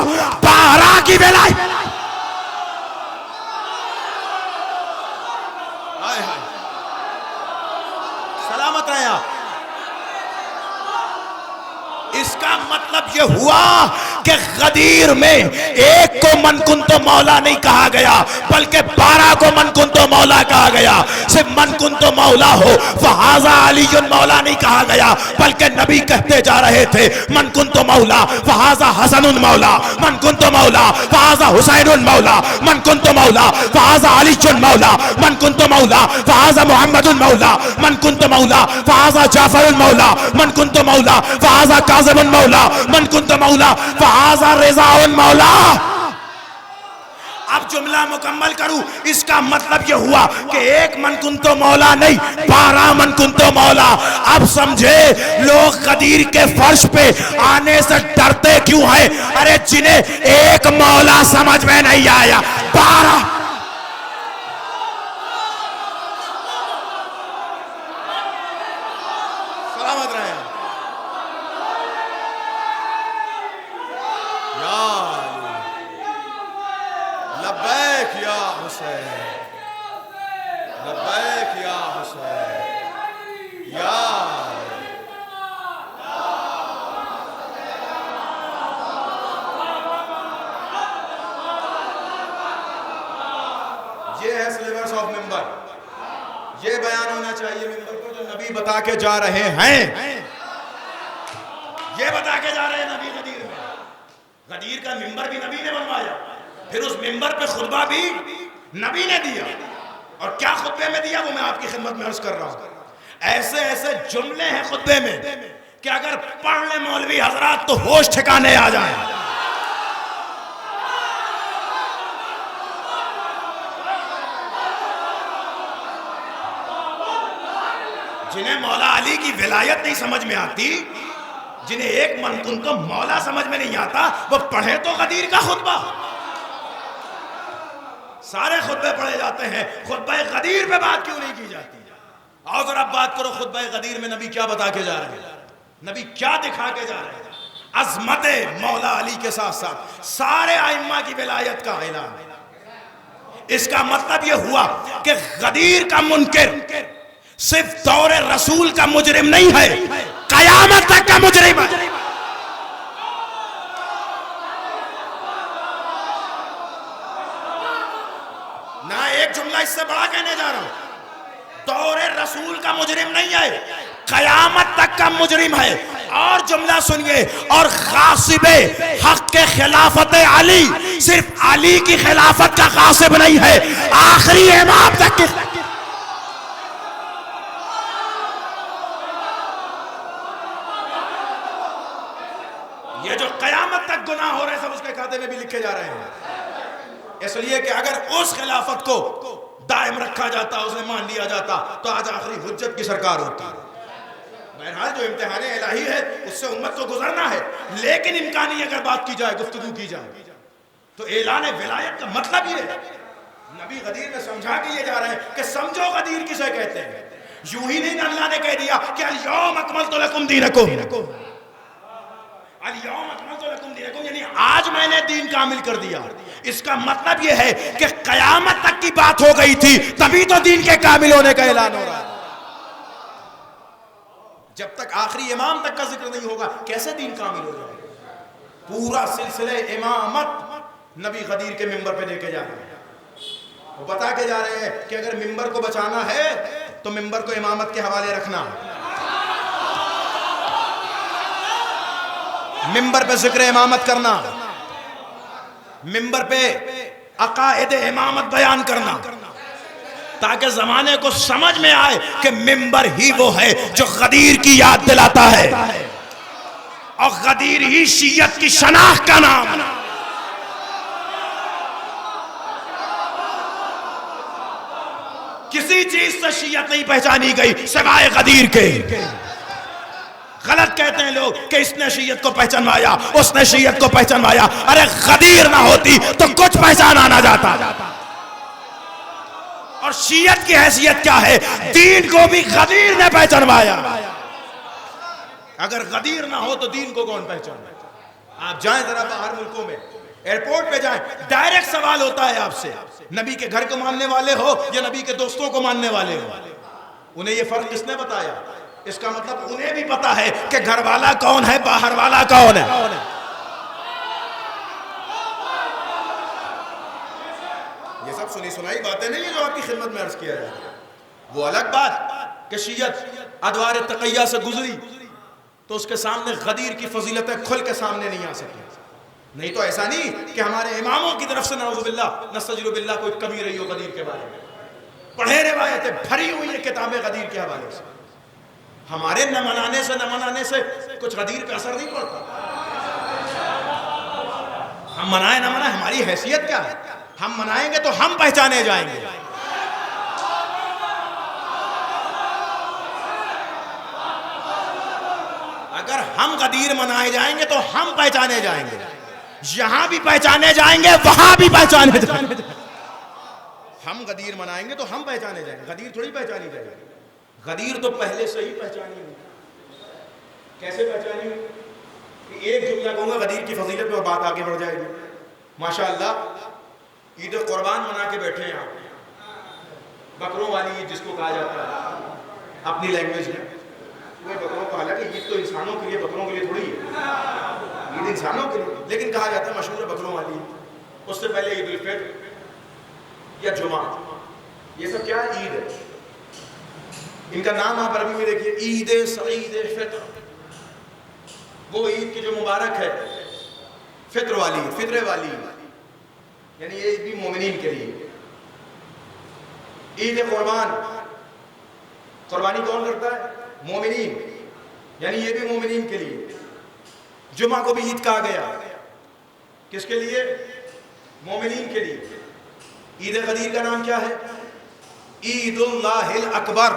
12 کی ولایت۔ سلامت رہے آپ۔ اس کا مطلب یہ ہوا کہ غدیر میں ایک کو من کن تو مولا نہیں کہا گیا بلکہ 12 کو من کن تو مولا کہا گیا۔ صرف من کن تو مولا ہو فہذا علی مولا نہیں کہا گیا بلکہ نبی کہتے جا رہے تھے من کن تو مولا فہذا حسن مولا، من کن تو مولا فہذا حسین مولا، من کن تو مولا فہذا علی مولا، من کن تو مولا فہذا محمد مولا، من کن تو مولا فہذا جعفر مولا، من کن تو مولا فہذا کاظم مولا، من کن تو مولا فہذا رضا مولا۔ اب جملہ مکمل کروں، اس کا مطلب یہ ہوا کہ ایک من کن تو مولا نہیں، 12 من کن تو مولا۔ اب سمجھے لوگ غدیر کے فرش پہ آنے سے ڈرتے کیوں ہیں؟ ارے جنہیں ایک مولا سمجھ میں نہیں آیا، 12۔ سلامت رہے لبیک یا حسین، لبیک یا حسین، یا یہ ہے سلیبس آف ممبر، یہ بیان ہونا چاہیے ممبر کو جو نبی بتا کے جا رہے ہیں، یہ بتا کے جا رہے ہیں نبی غدیر میں۔ غدیر کا ممبر بھی نبی نے بنوایا، پھر اس ممبر پہ خطبہ بھی نبی نے دیا، اور کیا خطبے میں دیا وہ میں آپ کی خدمت میں عرض کر رہا ہوں۔ ایسے ایسے جملے ہیں خطبے میں کہ اگر پڑھ لیں مولوی حضرات تو ہوش ٹھکانے آ جائیں۔ جنہیں مولا علی کی ولایت نہیں سمجھ میں آتی، جنہیں ایک من کن تو مولا سمجھ میں نہیں آتا، وہ پڑھے تو غدیر کا خطبہ۔ سارے خطبے پڑھے جاتے ہیں، خطبہ غدیر پہ بات کیوں نہیں کی جاتی؟ آؤ ذرا بات کرو خطبہ غدیر میں نبی کیا بتا کے جا رہے ہیں، نبی کیا دکھا کے جا رہے ہیں۔ عظمت مولا علی کے ساتھ ساتھ سارے ائمہ کی ولایت کا اعلان۔ اس کا مطلب یہ ہوا کہ غدیر کا منکر صرف دور رسول کا مجرم نہیں ہے، قیامت تک کا مجرم ہے۔ نہ ایک جملہ اس سے بڑا کہنے جا رہا ہوں، دور رسول کا مجرم نہیں ہے، قیامت تک کا مجرم ہے۔ اور جملہ سنیے، اور غاصب حق کے خلافت علی صرف علی کی خلافت کا غاصب نہیں ہے، آخری امام تک کی۔ یہ جو قیامت تک گناہ ہو رہے ہیں سب اس کے کھاتے میں بھی لکھے جا رہے ہیں، اس لیے کہ اگر اس خلافت کو دائم رکھا جاتا، اسے مان لیا جاتا تو آج آخری حجت کی سرکار ہوتی۔ بہرحال جو امتحان الہی ہے اس سے امت کو گزرنا ہے، لیکن امکانی اگر بات کی جائے، گفتگو کی جائے تو اعلان ولایت کا مطلب یہ ہے، نبی غدیر میں سمجھا کے یہ جا رہے ہیں کہ سمجھو غدیر کسے کہتے ہیں۔ یوں ہی نہیں اللہ نے کہہ دیا کہ الیوم اکملت لکم دینکم، الیوم اکملت لکم دینکم یعنی آج میں نے دین کامل کر دیا۔ اس کا مطلب یہ ہے کہ قیامت تک کی بات ہو گئی تھی، تبھی تو دین کے کامل ہونے کا اعلان ہو رہا ہے۔ جب تک آخری امام تک کا ذکر نہیں ہوگا کیسے دین کامل ہو جائے گا؟ پورا سلسلہ امامت نبی غدیر کے ممبر پہ لے کے جا رہے ہیں، وہ بتا کے جا رہے ہیں کہ اگر ممبر کو بچانا ہے تو ممبر کو امامت کے حوالے رکھنا، ممبر پہ ذکر امامت کرنا، ممبر پہ عقائد امامت بیان کرنا، تاکہ زمانے کو سمجھ میں آئے کہ ممبر ہی وہ ہے جو غدیر کی یاد دلاتا ہے، اور غدیر ہی شیعت کی شناخت کا نام۔ کسی چیز سے شیعت نہیں پہچانی گئی سوائے غدیر کے۔ غلط کہتے ہیں لوگ کہ اس نے شیعت کو پہچانوایا، اس نے شیعت کو پہچانوایا، ارے غدیر نہ ہوتی تو کچھ پہچانا نہ جاتا۔ اور شیعت کی حیثیت کیا ہے؟ دین کو بھی غدیر نے پہچانوایا، اگر غدیر نہ ہو تو دین کو کون پہچانا؟ آپ جائیں ذرا باہر ملکوں میں، ایئرپورٹ پہ جائیں، ڈائریکٹ سوال ہوتا ہے آپ سے، نبی کے گھر کو ماننے والے ہو یا نبی کے دوستوں کو ماننے والے ہو؟ انہیں یہ فرق کس نے بتایا؟ اس کا مطلب انہیں بھی پتا ہے کہ گھر والا کون ہے، باہر والا کون ہے۔ یہ سب سنی سنائی باتیں نہیں ہیں جو آپ کی خدمت میں عرض کیا جائے۔ وہ الگ بات کہ شیعت ادوار تقیہ سے گزری تو اس کے سامنے غدیر کی فضیلتیں کھل کے سامنے نہیں آ سکی۔ نہیں تو ایسا نہیں کہ ہمارے اماموں کی طرف سے نعوذ باللہ نستجیر باللہ کوئی کمی رہی ہو غدیر کے بارے میں، پڑھے روایتیں بھری ہوئی ہیں کتابیں غدیر کے حوالے سے۔ ہمارے نہ منانے سے کچھ غدیر پہ اثر نہیں پڑتا۔ ہم منائیں نہ منائیں، ہماری حیثیت کیا ہے؟ ہم منائیں گے تو ہم پہچانے جائیں گے۔ اگر ہم غدیر منائے جائیں گے تو ہم پہچانے جائیں گے، یہاں بھی پہچانے جائیں گے، وہاں بھی پہچانے جائیں گے۔ ہم غدیر منائیں گے تو ہم پہچانے جائیں گے، غدیر تھوڑی پہچانی جائے گی۔ غدیر تو پہلے سے ہی پہچانی ہوئی۔ کیسے پہچانی ہوئی؟ ایک جملہ کہوں گا غدیر کی فضیلت میں اور بات آگے بڑھ جائے گی۔ ماشاءاللہ عید قربان منا کے بیٹھے ہیں آپ، بکروں والی عید جس کو کہا جاتا ہے اپنی لینگویج میں، وہ بکروں کو، حالانکہ عید تو انسانوں کے لیے، بکروں کے لیے تھوڑی ہے، عید انسانوں کے لیے، لیکن کہا جاتا ہے مشہور ہے بکروں والی عید۔ اس سے پہلے عید الفطر یا جمعہ، یہ سب کیا ہے؟ عید ہے۔ ان کا نام آپ عربی میں دیکھیے، عید سعید فطر، وہ عید کی جو مبارک ہے، فطر والی، فطر والی، یعنی یہ بھی مومنین کے لیے۔ عید قربان، قربانی کون کرتا ہے؟ مومنین، یعنی یہ بھی مومنین کے لیے۔ جمعہ کو بھی عید کہا گیا، کس کے لیے؟ مومنین کے لیے۔ عید غدیر کا نام کیا ہے؟ عید اللہ الاکبر۔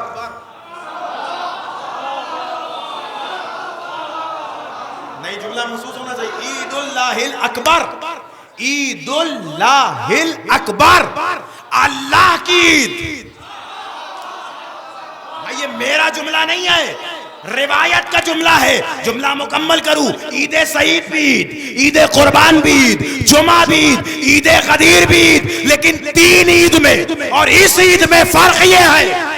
نئی جملہ محسوس ہونا چاہیے، عید اللہ الاکبر، عید اللہ الاکبر، اللہ کی عید۔ بھائی یہ میرا جملہ نہیں ہے، روایت کا جملہ ہے، جملہ مکمل کروں۔ عید سعید بھی عید، عید قربان بھی عید، جمعہ بھی عید، عید غدیر بھی عید، لیکن تین عید میں اور اس عید میں فرق یہ ہے،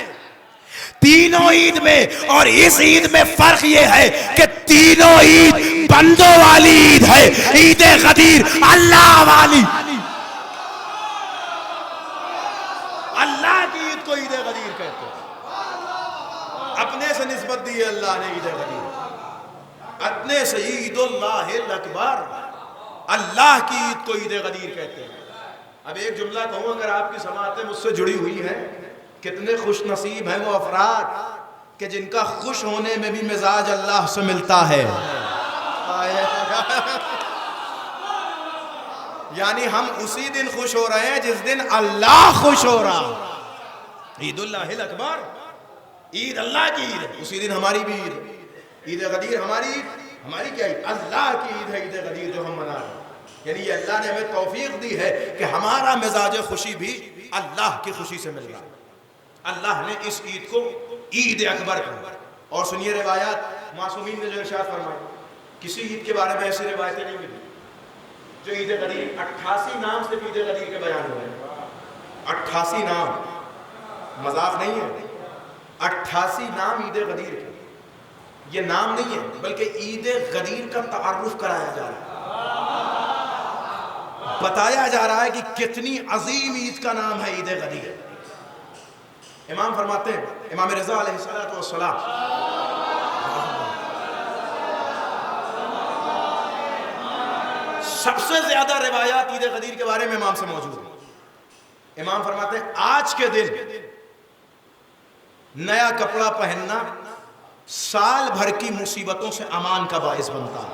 تینوں عید میں اور اس عید میں فرق یہ ہے کہ تینوں عید بندوں والی عید ہے، عید غدیر اللہ والی، اللہ کی عید کو عید غدیر کہتے ہیں۔ اپنے سے نسبت دی ہے اللہ نے عید غدیر، اپنے سے عید اللہ الاکبر، اللہ کی عید کو عید غدیر کہتے ہیں۔ اب ایک جملہ کہوں، اگر آپ کی سماعتیں مجھ سے جڑی ہوئی ہیں، کتنے خوش نصیب ہیں وہ افراد کہ جن کا خوش ہونے میں بھی مزاج اللہ سے ملتا ہے۔ یعنی ہم اسی دن خوش ہو رہے ہیں جس دن اللہ خوش ہو رہا۔ عید اللہ الاکبر، عید اللہ کی عید ہے، اسی دن ہماری بھی عید ہے. عید غدیر ہماری عید، ہماری کیا عید؟ اللہ کی عید ہے عید غدیر جو ہم منا رہے ہیں. یعنی یہ اللہ نے ہمیں توفیق دی ہے کہ ہمارا مزاج خوشی بھی اللہ کی خوشی سے مل رہا ہے. اللہ نے اس عید کو عید اکبر کہا. اور سنیے روایات، معصومین نے جو ارشاد فرمایا، کسی عید کے بارے میں ایسی روایتیں نہیں ملی جو عید غدیر. 88 نام صرف عید غدیر کے بیان ہوئے ہیں. 88 نام، مذاق نہیں ہے. 88 نام عید غدیر کے. یہ نام نہیں ہے بلکہ عید غدیر کا تعارف کرایا جا رہا ہے، بتایا جا رہا ہے کہ کتنی عظیم عید کا نام ہے عید غدیر. امام فرماتے ہیں، امام رضا علیہ السلام، سب سے زیادہ روایات عید غدیر کے بارے میں امام سے موجود ہیں. امام فرماتے ہیں آج کے دن نیا کپڑا پہننا سال بھر کی مصیبتوں سے امان کا باعث بنتا ہے.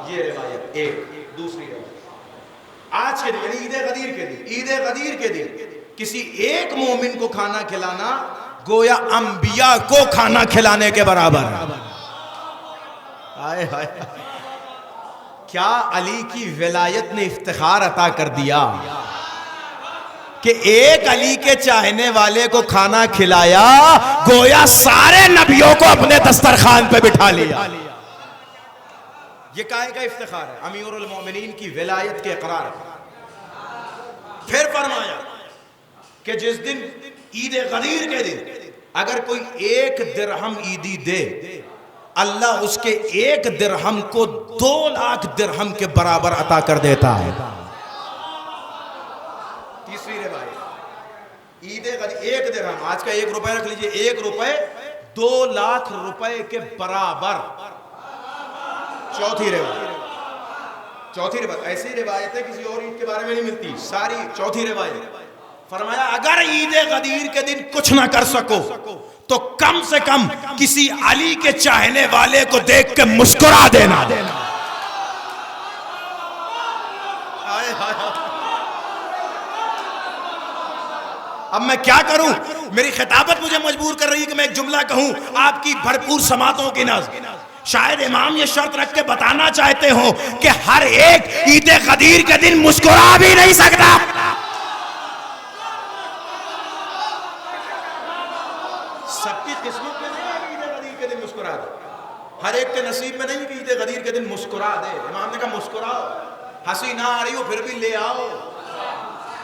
یہ روایت ایک. دوسری روایت، آج کے دن یعنی عید غدیر کے دن، عید غدیر کے دن کسی ایک مومن کو کھانا کھلانا گویا انبیاء کو کھانا کھلانے کے برابر ہے. آئے ہائے، کیا علی کی ولایت نے افتخار عطا کر دیا کہ ایک علی کے چاہنے والے کو کھانا کھلایا گویا سارے نبیوں کو اپنے دسترخوان پہ بٹھا لیا. یہ کائے کا افتخار ہے؟ امیر المومنین کی ولایت کے اقرار. پھر فرمایا کہ جس دن عید غدیر کے دن اگر کوئی 1 درہم عیدی دے، اللہ اس کے 1 درہم کو 2 لاکھ درہم کے برابر عطا کر دیتا ہے. تیسری روایت، عید غدیر 1 درہم، آج کا 1 روپے رکھ لیجئے، 1 روپے 2 لاکھ روپے کے برابر. چوتھی روایت، ایسی روایتیں کسی اور عید کے بارے میں نہیں ملتی ساری. چوتھی روایت فرمایا اگر عید غدیر کے دن کچھ نہ کر سکو تو کم سے کم کسی علی کے چاہنے والے کو دیکھ کے مسکرا دینا. اب میں کیا کروں؟ میری خطابت مجھے مجبور کر رہی ہے کہ میں ایک جملہ کہوں آپ کی بھرپور سماعتوں کی نظر. شاید امام یہ شرط رکھ کے بتانا چاہتے ہو کہ ہر ایک عید غدیر کے دن مسکرا بھی نہیں سکتا. سب کی قسمت میں نہیں ہے کہ عید غدیر کے دن مسکرا دے. ہر ایک کے نصیب میں نہیں کہ عید غدیر کے دن مسکرا دے. امام نے کہا مسکراؤ، ہنسی نہ آ رہی ہو پھر بھی لے آؤ.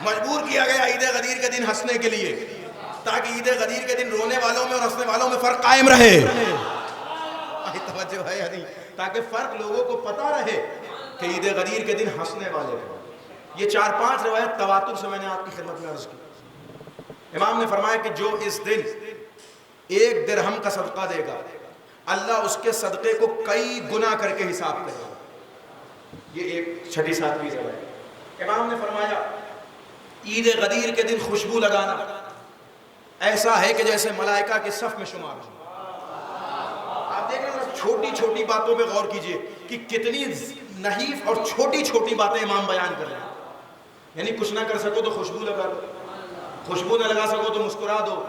مجبور کیا گیا عید غدیر کے دن ہنسنے کے لیے تاکہ عید غدیر کے دن رونے والوں میں اور ہنسنے والوں میں فرق قائم رہے. توجہ ہے یا نہیں؟ تاکہ فرق لوگوں کو پتا رہے کہ عید غدیر کے دن ہنسنے والے ہیں. یہ 4-5 روایت تواتر سے میں نے آپ کی خدمت میں عرض کی. امام نے فرمایا کہ جو اس دن 1 درہم کا صدقہ دے گا اللہ اس کے صدقے کو کئی گنا کر کے حساب کرے گا. یہ ایک 6-7ویں روایت. امام نے فرمایا عید غدیر کے دن خوشبو لگانا ایسا ہے کہ جیسے ملائکہ کے صف میں شمار ہو. آپ دیکھ رہے ہیں چھوٹی چھوٹی باتوں پہ غور کیجئے کہ کتنی نحیف اور چھوٹی چھوٹی باتیں امام بیان کر رہے ہیں. یعنی کچھ نہ کر سکو تو خوشبو لگا دو، خوشبو نہ لگا سکو تو مسکرا دو.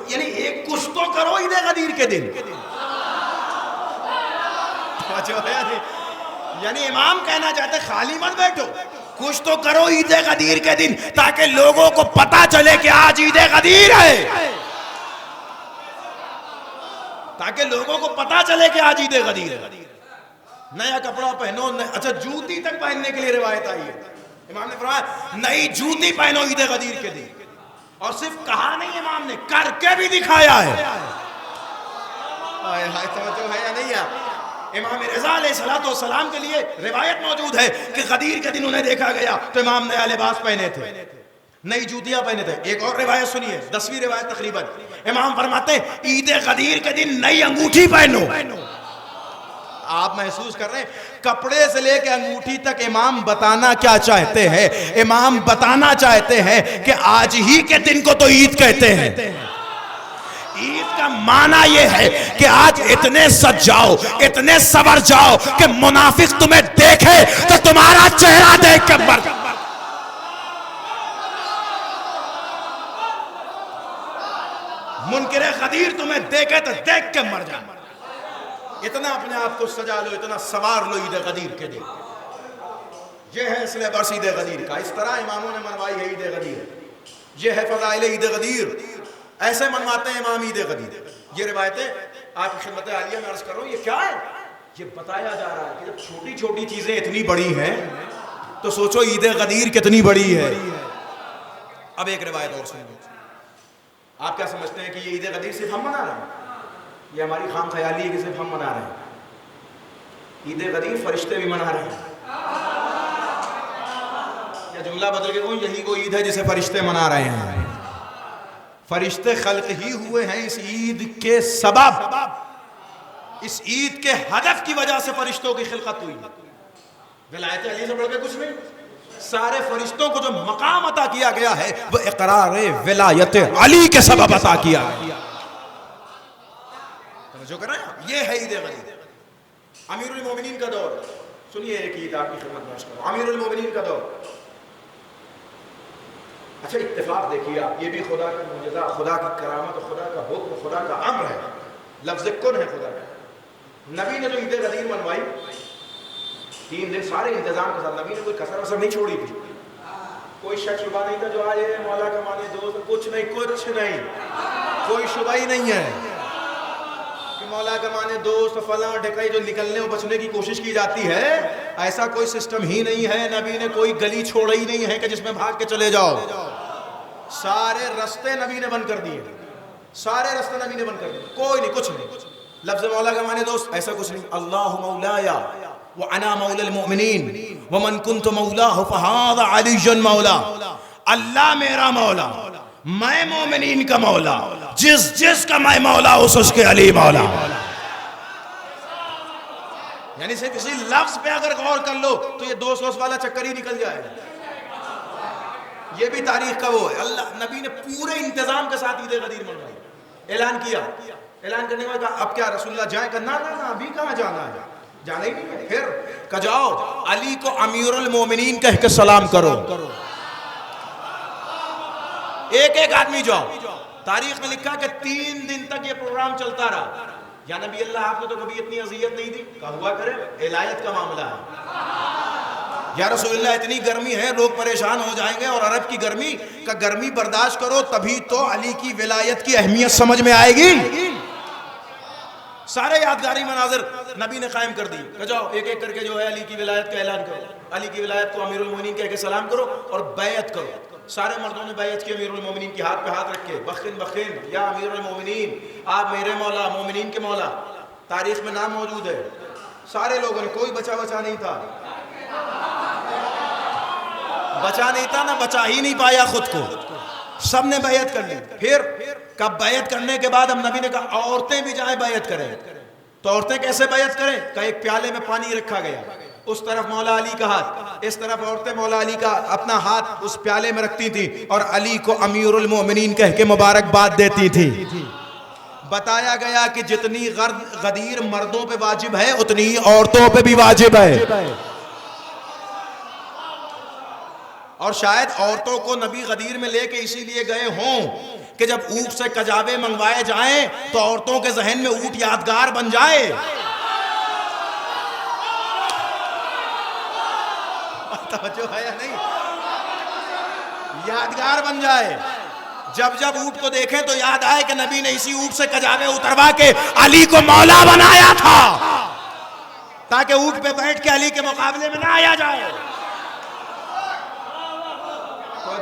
یعنی ایک کچھ تو کرو عید غدیر کے دن. یعنی امام کہنا چاہتے خالی مت بیٹھو، کچھ تو کرو عید غدیر کے دن تاکہ لوگوں کو پتا چلے کہ آج عید غدیر ہے، تاکہ لوگوں کو پتا چلے کہ آج عید غدیر ہے. نیا کپڑا پہنو. اچھا جوتی تک پہننے کے لیے روایت آئی ہے. امام نے فرمایا نئی جوتی پہنو عید غدیر کے دن. اور صرف کہا نہیں، امام نے کر کے بھی دکھایا ہے. توجہ ہے یا نہیں ہے؟ امام رضا علیہ السلام کے لیے روایت موجود ہے کہ غدیر کے دن انہیں دیکھا گیا تو امام نیا لباس پہنے تھے، نئی جوتیاں پہنے تھے. ایک اور روایت سنیے، 10ویں روایت تقریباً. امام فرماتے ہیں عید غدیر کے دن نئی انگوٹھی پہنو. آپ محسوس کر رہے ہیں کپڑے سے لے کے انگوٹھی تک امام بتانا کیا چاہتے ہیں؟ امام بتانا چاہتے ہیں کہ آج ہی کے دن کو تو عید کہتے ہیں. عید کا معنی یہ ہے کہ آج اتنے سج جاؤ، اتنے سور جاؤ کہ منافق تمہیں دیکھے تو تمہارا چہرہ دیکھ کے مر. منکر غدیر تمہیں دیکھے تو دیکھ کے مر جائے. اتنا اپنے آپ کو سجا لو, اتنا سوار لو عید غدیر کے دن. یہ ہے سلیبس عید غدیر کا. اس طرح اماموں نے منوائی ہے عید غدیر. یہ ہے فضائل عید غدیر. ایسے منواتے ہیں امام عید غدیر. یہ روایتیں آپ کی خدمت عالیہ میں عرض کر رہا ہوں. یہ کیا ہے؟ یہ بتایا جا رہا ہے کہ جب چھوٹی چھوٹی چیزیں اتنی بڑی ہیں تو سوچو عید غدیر کتنی بڑی ہے. اب ایک روایت اور سنو. آپ کیا سمجھتے ہیں کہ یہ عید غدیر صرف ہم منا رہے ہیں؟ یہ ہماری خام خیالی ہے کہ صرف ہم منا رہے ہیں. عید غدیر فرشتے بھی منا رہے ہیں. یا جملہ بدل کے کہوں, یہی وہ عید ہے جسے فرشتے منا رہے ہیں. فرشتے خلق ہی ہوئے ہیں اس عید کے سبب. اس عید کے ہدف کی وجہ سے فرشتوں کی خلقت ہوئی. ولایت علی سے بڑھ کے کچھ نہیں. سارے فرشتوں کو جو مقام عطا کیا گیا ہے وہ اقرار ولایت علی کے سبب عطا کیا ہے. توجہ کر رہے ہیں؟ یہ ہے عید غدیر. امیر المومنین کا دور. سنیے ایک عید آپ کی خدمت میں عرض کروں. امیر المومنین کا دور. اچھا اتفاق دیکھیے آپ, یہ بھی خدا کا معجزہ, خدا کی کرامت, خدا کا حکم, خدا کا امر ہے. لفظ کن ہے خدا کا. نبی نے جو عید غدیر منوائی 3 دن سارے انتظام کے ساتھ, نبی نے کوئی کسر وسر نہیں چھوڑی تھی. کوئی شک شبہ نہیں تھا جو آج مولا کا مانے دوست, کچھ نہیں, کچھ نہیں, کوئی شبہ ہی نہیں ہے کہ مولا کا مانے دوست فلاں ڈھکائی جو نکلنے اور بچنے کی کوشش کی جاتی ہے. ایسا کوئی سسٹم ہی نہیں ہے. نبی نے کوئی گلی چھوڑا ہی نہیں ہے کہ جس میں بھاگ کے چلے جاؤ. سارے رستے نبی نے بند کر دیے. سارے رستے نبی نے بند کر دیے. کوئی نہیں, کچھ نہیں. لفظ مولا کا مانے دوست ایسا کچھ نہیں. اللہ مولایا وانا مولا المؤمنین ومن کنت مولاہ فہذا علی مولا. اللہ میرا مولا, میں مومنین کا مولا, جس کا میں مولا اس کے علی مولا. یعنی صرف اسی لفظ پہ اگر غور کر لو تو یہ دوست والا چکر ہی نکل جائے. یہ بھی تاریخ کا وہ ہے. اللہ نبی نے پورے انتظام کے ساتھ عید غدیر منوائی. اعلان کیا. اعلان کرنے کے بعد کہا اب کیا رسول اللہ جائیں؟ کہ نا ابھی کہاں جانا ہے, جانا ہی نہیں ہے. پھر کہ جاؤ علی کو امیر المومنین کہہ کے سلام کرو. ایک ایک آدمی جاؤ. تاریخ میں لکھا کہ 3 دن تک یہ پروگرام چلتا رہا. یا نبی اللہ آپ کو تو کبھی اتنی اذیت نہیں دی. کہا ہوا کرے, ولایت کا معاملہ ہے. یا رسول اللہ اتنی گرمی ہے لوگ پریشان ہو جائیں گے, اور عرب کی گرمی کا گرمی برداشت کرو تبھی تو علی کی ولایت کی اہمیت سمجھ میں آئے گی. سارے یادگاری مناظر نبی نے قائم کر دی. کہ جاؤ ایک ایک کر کے جو ہے علی کی ولایت کا اعلان کرو. علی کی ولایت کو امیر المومنین کہہ کے سلام کرو اور بیعت کرو. سارے مردوں نے بیعت کی امیر المومنین کی, ہاتھ پہ ہاتھ رکھ کے بخن بخن یا امیر المومنین, آپ میرے مولا, مومنین کے مولا. تاریخ میں نام موجود ہے. سارے لوگوں نے, کوئی بچا نہیں تھا. بچا نہیں تھا, نہ بچا ہی نہیں پایا خود کو. سب نے بیعت کر لی. پھر کب بیعت کرنے کے بعد ہم نبی نے کہا عورتیں بھی جائیں بیعت کریں. تو عورتیں کیسے بیعت کریں؟ کہ ایک پیالے میں پانی رکھا گیا, اس طرف مولا علی کا ہاتھ, اس طرف عورتیں مولا علی کا اپنا ہاتھ اس پیالے میں رکھتی تھی اور علی کو امیر المومنین کہہ کے مبارکباد دیتی تھی. بتایا گیا کہ جتنی غدیر مردوں پہ واجب ہے اتنی ہی عورتوں پہ بھی واجب ہے. اور شاید عورتوں کو نبی غدیر میں لے کے اسی لیے گئے ہوں کہ جب اونٹ سے کجاوے منگوائے جائیں تو عورتوں کے ذہن میں اونٹ یادگار بن جائے. توجہ ہے یا نہیں؟ یادگار بن جائے. جب جب اونٹ کو دیکھیں تو یاد آئے کہ نبی نے اسی اونٹ سے کجاوے اتروا کے علی کو مولا بنایا تھا, تاکہ اونٹ پہ بیٹھ کے علی کے مقابلے میں نہ آیا جائے.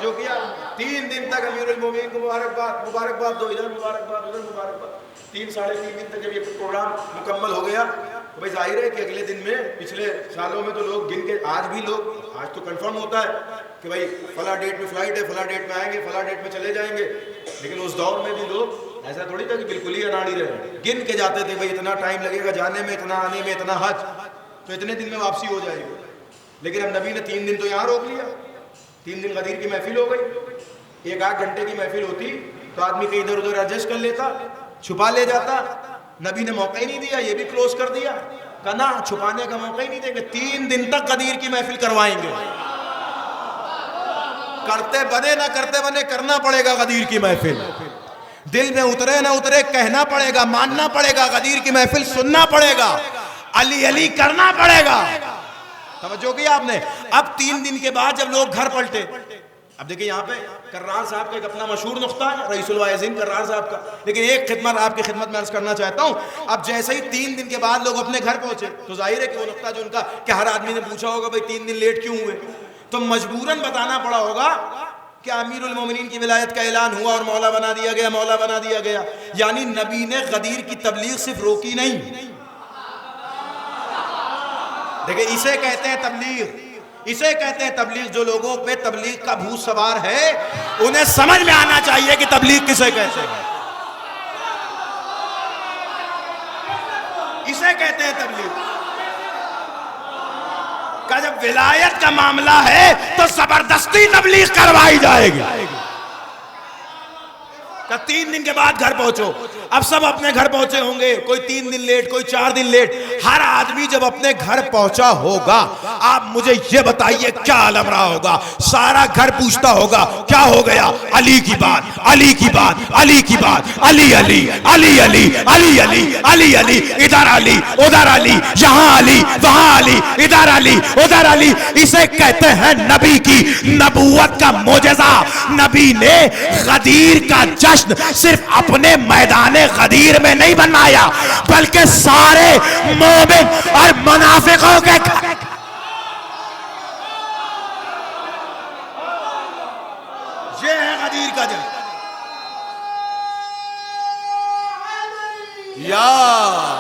جو کیا 3 دن تک امیر المومنین کو مبارکباد دو, ادھر مبارکباد, ادھر مبارکباد. 3 ساڑھے 3 دن تک جب یہ پروگرام مکمل ہو گیا تو بھائی ظاہر ہے کہ اگلے دن میں, پچھلے سالوں میں تو لوگ گن کے, آج بھی لوگ, آج تو کنفرم ہوتا ہے کہ بھائی فلاں ڈیٹ میں فلائٹ ہے, فلاں ڈیٹ میں آئیں گے, فلاں ڈیٹ میں چلے جائیں گے. لیکن اس دور میں بھی لوگ ایسا تھوڑی تھا کہ بالکل ہی اناڑی رہے, گن کے جاتے تھے بھائی اتنا ٹائم لگے گا جانے میں, اتنا آنے میں, اتنا حج, تو اتنے دن میں واپسی ہو جائے گی. لیکن اب نبی نے 3 دن تو یہاں روک لیا. 3 دن غدیر کی محفل ہو گئی. 1-8 گھنٹے کی محفل ہوتی تو آدمی کہیں ادھر ادھر ایڈجسٹ کر لیتا, چھپا لے جاتا. نبی نے موقع ہی نہیں دیا, یہ بھی کلوز کر دیا. کہنا چھپانے کا موقع ہی نہیں دیں گے, 3 دن تک غدیر کی محفل کروائیں گے. کرتے بنے نہ کرتے بنے کرنا پڑے گا غدیر کی محفل. دل میں اترے نہ اترے کہنا پڑے گا، ماننا پڑے گا، غدیر کی محفل سننا پڑے گا، علی علی کرنا پڑے گا. توجہ کی آپ نے. اب 3 دن کے بعد جب لوگ گھر پلٹے، اب دیکھیں یہاں پہ کرار صاحب کا ایک اپنا مشہور نقطہ ہے، رئیس الواعظین کرار صاحب کا، لیکن ایک خدمت آپ کی خدمت میں عرض کرنا چاہتا ہوں. اب جیسے ہی 3 دن کے بعد لوگ اپنے گھر پہنچے تو ظاہر ہے کہ وہ نقطہ جو ان کا کہ ہر آدمی نے پوچھا ہوگا بھئی 3 دن لیٹ کیوں ہوئے، تو مجبوراً بتانا پڑا ہوگا کہ امیر المومنین کی ولایت کا اعلان ہوا اور مولا بنا دیا گیا، مولا بنا دیا گیا. یعنی نبی نے غدیر کی تبلیغ صرف روکی نہیں. دیکھیں اسے کہتے ہیں تبلیغ، اسے کہتے ہیں تبلیغ. جو لوگوں پہ تبلیغ کا بھوت سوار ہے انہیں سمجھ میں آنا چاہیے کہ تبلیغ کسے کہتے ہیں. اسے کہتے ہیں تبلیغ. کہ جب ولایت کا معاملہ ہے تو زبردستی تبلیغ کروائی جائے گی. کہ 3 دن کے بعد گھر پہنچو. اب سب اپنے گھر پہنچے ہوں گے، کوئی 3 دن لیٹ، کوئی 4 دن لیٹ. ہر آدمی جب اپنے گھر پہنچا ہوگا آپ مجھے یہ بتائیے کیا عالم رہا ہوگا. سارا گھر پوچھتا ہوگا کیا ہو گیا؟ علی کی بات، علی کی بات، علی کی بات، علی علی علی علی علی علی علی علی، ادھر علی ادھر علی، یہاں علی وہاں علی، ادھر علی ادھر علی. اسے کہتے ہیں نبی کی نبوت کا معجزہ. نبی نے غدیر کا جشن صرف اپنے میدان غدیر میں نہیں بنایا بلکہ سارے مومن اور منافقوں کے یہ ہے غدیر کا جشن. یا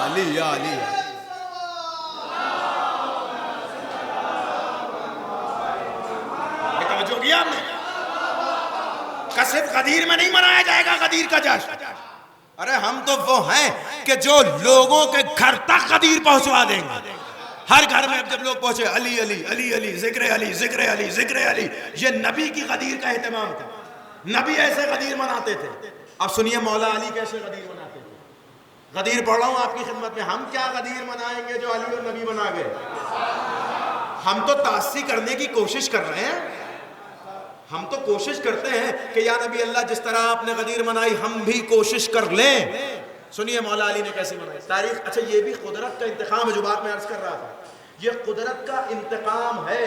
علی یا علی. یہ توجہ کیا آپ نے کہ صرف غدیر میں نہیں منایا جائے گا غدیر کا جشن. ارے ہم تو وہ ہیں کہ جو لوگوں کے گھر تک غدیر پہنچوا دیں گے. ہر گھر میں جب لوگ پہنچے علی علی علی علی، ذکر علی ذکر علی ذکر علی. یہ نبی کی غدیر کا اہتمام تھا. نبی ایسے غدیر مناتے تھے. اب سنیے مولا علی کیسے غدیر مناتے تھے. غدیر پڑھ رہا ہوں آپ کی خدمت میں. ہم کیا غدیر منائیں گے جو علی اور نبی بنا گئے. ہم تو تاسی کرنے کی کوشش کر رہے ہیں. ہم تو کوشش کرتے ہیں کہ یا نبی اللہ جس طرح آپ نے غدیر منائی ہم بھی کوشش کر لیں. سنیے مولا علی نے کیسے منائی تاریخ. اچھا یہ بھی قدرت کا انتقام ہے جو بات میں عرض کر رہا تھا. یہ قدرت کا انتقام ہے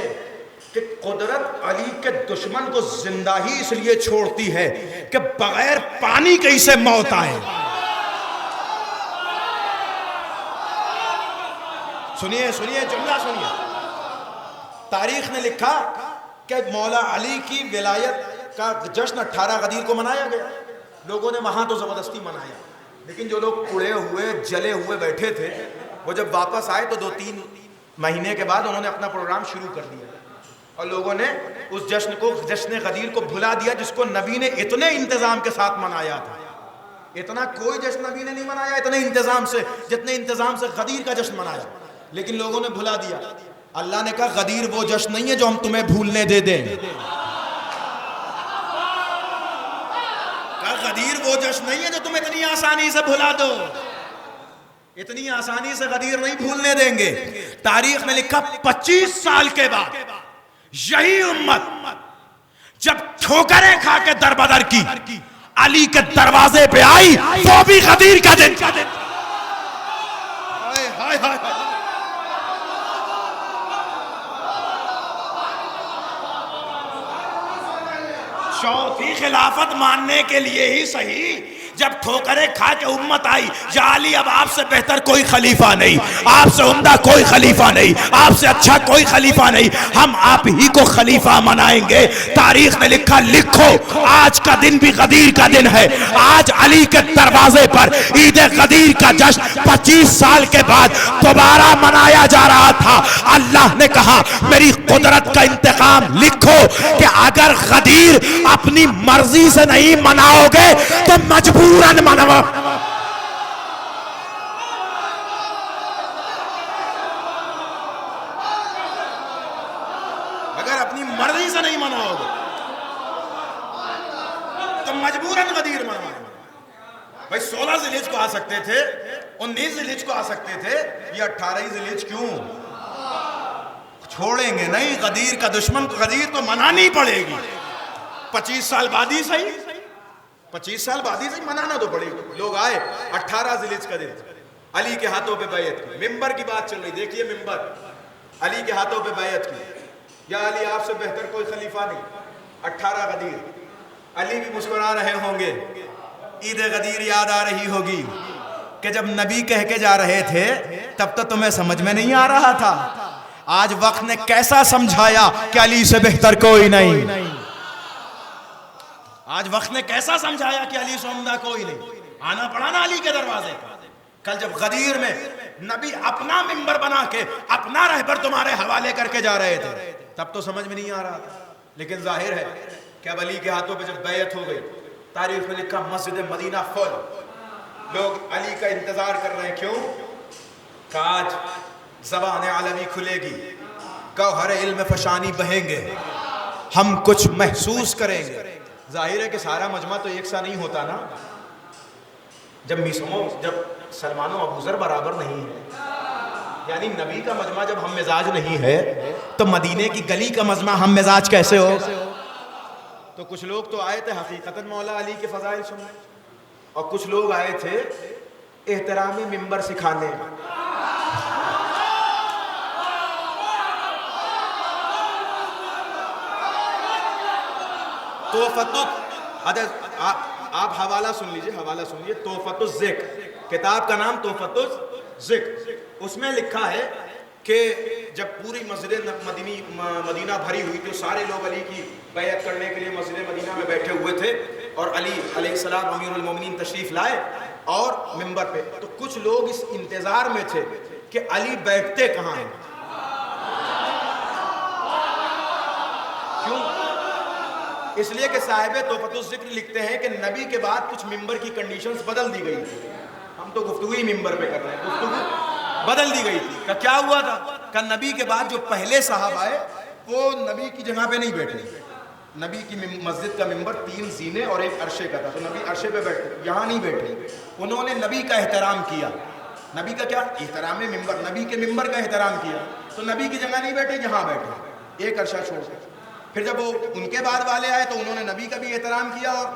کہ قدرت علی کے دشمن کو زندہ ہی اس لیے چھوڑتی ہے کہ بغیر پانی کے اسے موت آئے. سنیے سنیے جملہ سنیے. تاریخ نے لکھا کہ مولا علی کی ولایت کا جشن 18 غدیر کو منایا گیا. لوگوں نے وہاں تو زبردستی منایا لیکن جو لوگ پڑے ہوئے جلے ہوئے بیٹھے تھے وہ جب واپس آئے تو 2-3 مہینے کے بعد انہوں نے اپنا پروگرام شروع کر دیا اور لوگوں نے اس جشن کو جشن غدیر کو بھلا دیا جس کو نبی نے اتنے انتظام کے ساتھ منایا تھا. اتنا کوئی جشن نبی نے نہیں منایا اتنے انتظام سے جتنے انتظام سے غدیر کا جشن منایا. لیکن لوگوں نے بھلا دیا. اللہ نے کہا غدیر وہ جشن نہیں ہے جو ہم تمہیں بھولنے دے دیں. کہا غدیر وہ جشن نہیں ہے جو تم اتنی آسانی سے بھلا دو. اتنی آسانی سے غدیر نہیں بھولنے دیں گے. تاریخ میں لکھا 25 سال کے بعد یہی امت جب ٹھوکریں کھا کے دربدر کی علی کے دروازے پہ آئی وہ بھی غدیر کا دن. چوتھی خلافت ماننے کے لیے ہی صحیح جب ٹھوکریں کھا کے امت آئی یا علی اب آپ سے بہتر کوئی خلیفہ نہیں، آپ سے عمدہ کوئی خلیفہ نہیں، آپ سے اچھا کوئی خلیفہ نہیں، ہم آپ ہی کو خلیفہ منائیں گے. تاریخ نے لکھا لکھو آج کا دن بھی غدیر کا دن ہے. آج علی کے دروازے پر عید غدیر کا جشن 25 سال کے بعد دوبارہ منایا جا رہا تھا. اللہ نے کہا میری قدرت کا انتقام لکھو کہ اگر غدیر اپنی مرضی سے نہیں مناؤ گے تو مجبوراً مناؤ. اگر اپنی مرضی سے نہیں مناؤ گے تو مجبوراً غدیر مناؤ. بھائی 16 ذی الحجہ کو آ سکتے تھے، 19 ذی الحجہ کو آ سکتے تھے، یہ 18 ذی الحجہ کیوں چھوڑیں گے نہیں. غدیر کا دشمن غدیر تو منانی پڑے گی. 25 سال بعد ہی صحیح 25 سال بعد ہی سے منانا تو پڑے گا. لوگ آئے 18 ذیلحج کا دن, علی کے ہاتھوں پہ بیعت کی. ممبر کی بات چل رہی, دیکھیے ممبر, علی کے ہاتھوں پہ بیعت کی. یا علی آپ سے بہتر کوئی خلیفہ نہیں. 18 غدیر, علی بھی مسکرا رہے ہوں گے. عید غدیر یاد آ رہی ہوگی کہ جب نبی کہہ کے جا رہے تھے تب تو تمہیں سمجھ میں نہیں آ رہا تھا. آج وقت نے کیسا سمجھایا کہ علی سے بہتر کوئی نہیں. آج وقت نے کیسا سمجھایا کہ علی سے عمدہ کوئی نہیں. آنا پڑا نا علی کے دروازے پر. کل جب غدیر میں نبی اپنا ممبر بنا کے اپنا رہبر تمہارے حوالے کر کے جا رہے تھے تب تو سمجھ میں نہیں آ رہا تھا. لیکن ظاہر ہے کہ اب علی کے ہاتھوں پہ جب بیعت ہو گئی, تاریخ میں لکھا مسجد مدینہ فل, لوگ علی کا انتظار کر رہے ہیں. کیوں کہ آج زبان علوی کھلے گی, گوہر علم فشانی بہیں گے, ہم کچھ محسوس کریں گے. ظاہر ہے کہ سارا مجمع تو ایک سا نہیں ہوتا نا. جب سلمان و ابوذر برابر نہیں ہے, یعنی نبی کا مجمع جب ہم مزاج نہیں ہے تو مدینے کی گلی کا مجمع ہم مزاج کیسے ہو. تو کچھ لوگ تو آئے تھے حقیقتاً مولا علی کے فضائل سننے, اور کچھ لوگ آئے تھے احترامی ممبر سکھانے. آپ حوالہ سن لیجئے, حوالہ سنیے. تحفۃ الذکر, کتاب کا نام تحفۃ الذکر. اس میں لکھا ہے کہ جب پوری مسجد مدینہ بھری ہوئی تو سارے لوگ علی کی بیعت کرنے کے لیے مسجد مدینہ میں بیٹھے ہوئے تھے, اور علی علیہ السلام امیر المومنین تشریف لائے اور ممبر پہ. تو کچھ لوگ اس انتظار میں تھے کہ علی بیٹھتے کہاں ہیں. کیوں؟ اس لیے کہ صاحب تحفۃ الذکر لکھتے ہیں کہ نبی کے بعد کچھ ممبر کی کنڈیشنز بدل دی گئی تھی. ہم تو گفتگو ہی ممبر پہ کر رہے ہیں, گفتگو بدل دی گئی تھی. کیا ہوا تھا کہ نبی کے بعد جو پہلے صاحب آئے وہ نبی کی جگہ پہ نہیں بیٹھے. نبی کی مسجد کا ممبر 3 زینے اور 1 عرشے کا تھا, تو نبی عرشے پہ بیٹھے, یہاں نہیں بیٹھے. انہوں نے نبی کا احترام کیا. نبی کا کیا احترام ممبر, نبی کے ممبر کا احترام کیا. تو نبی کی جگہ نہیں بیٹھے, یہاں بیٹھے 1 عرشہ چھوڑ کر. پھر جب وہ ان کے بعد والے آئے تو انہوں نے نبی کا بھی احترام کیا اور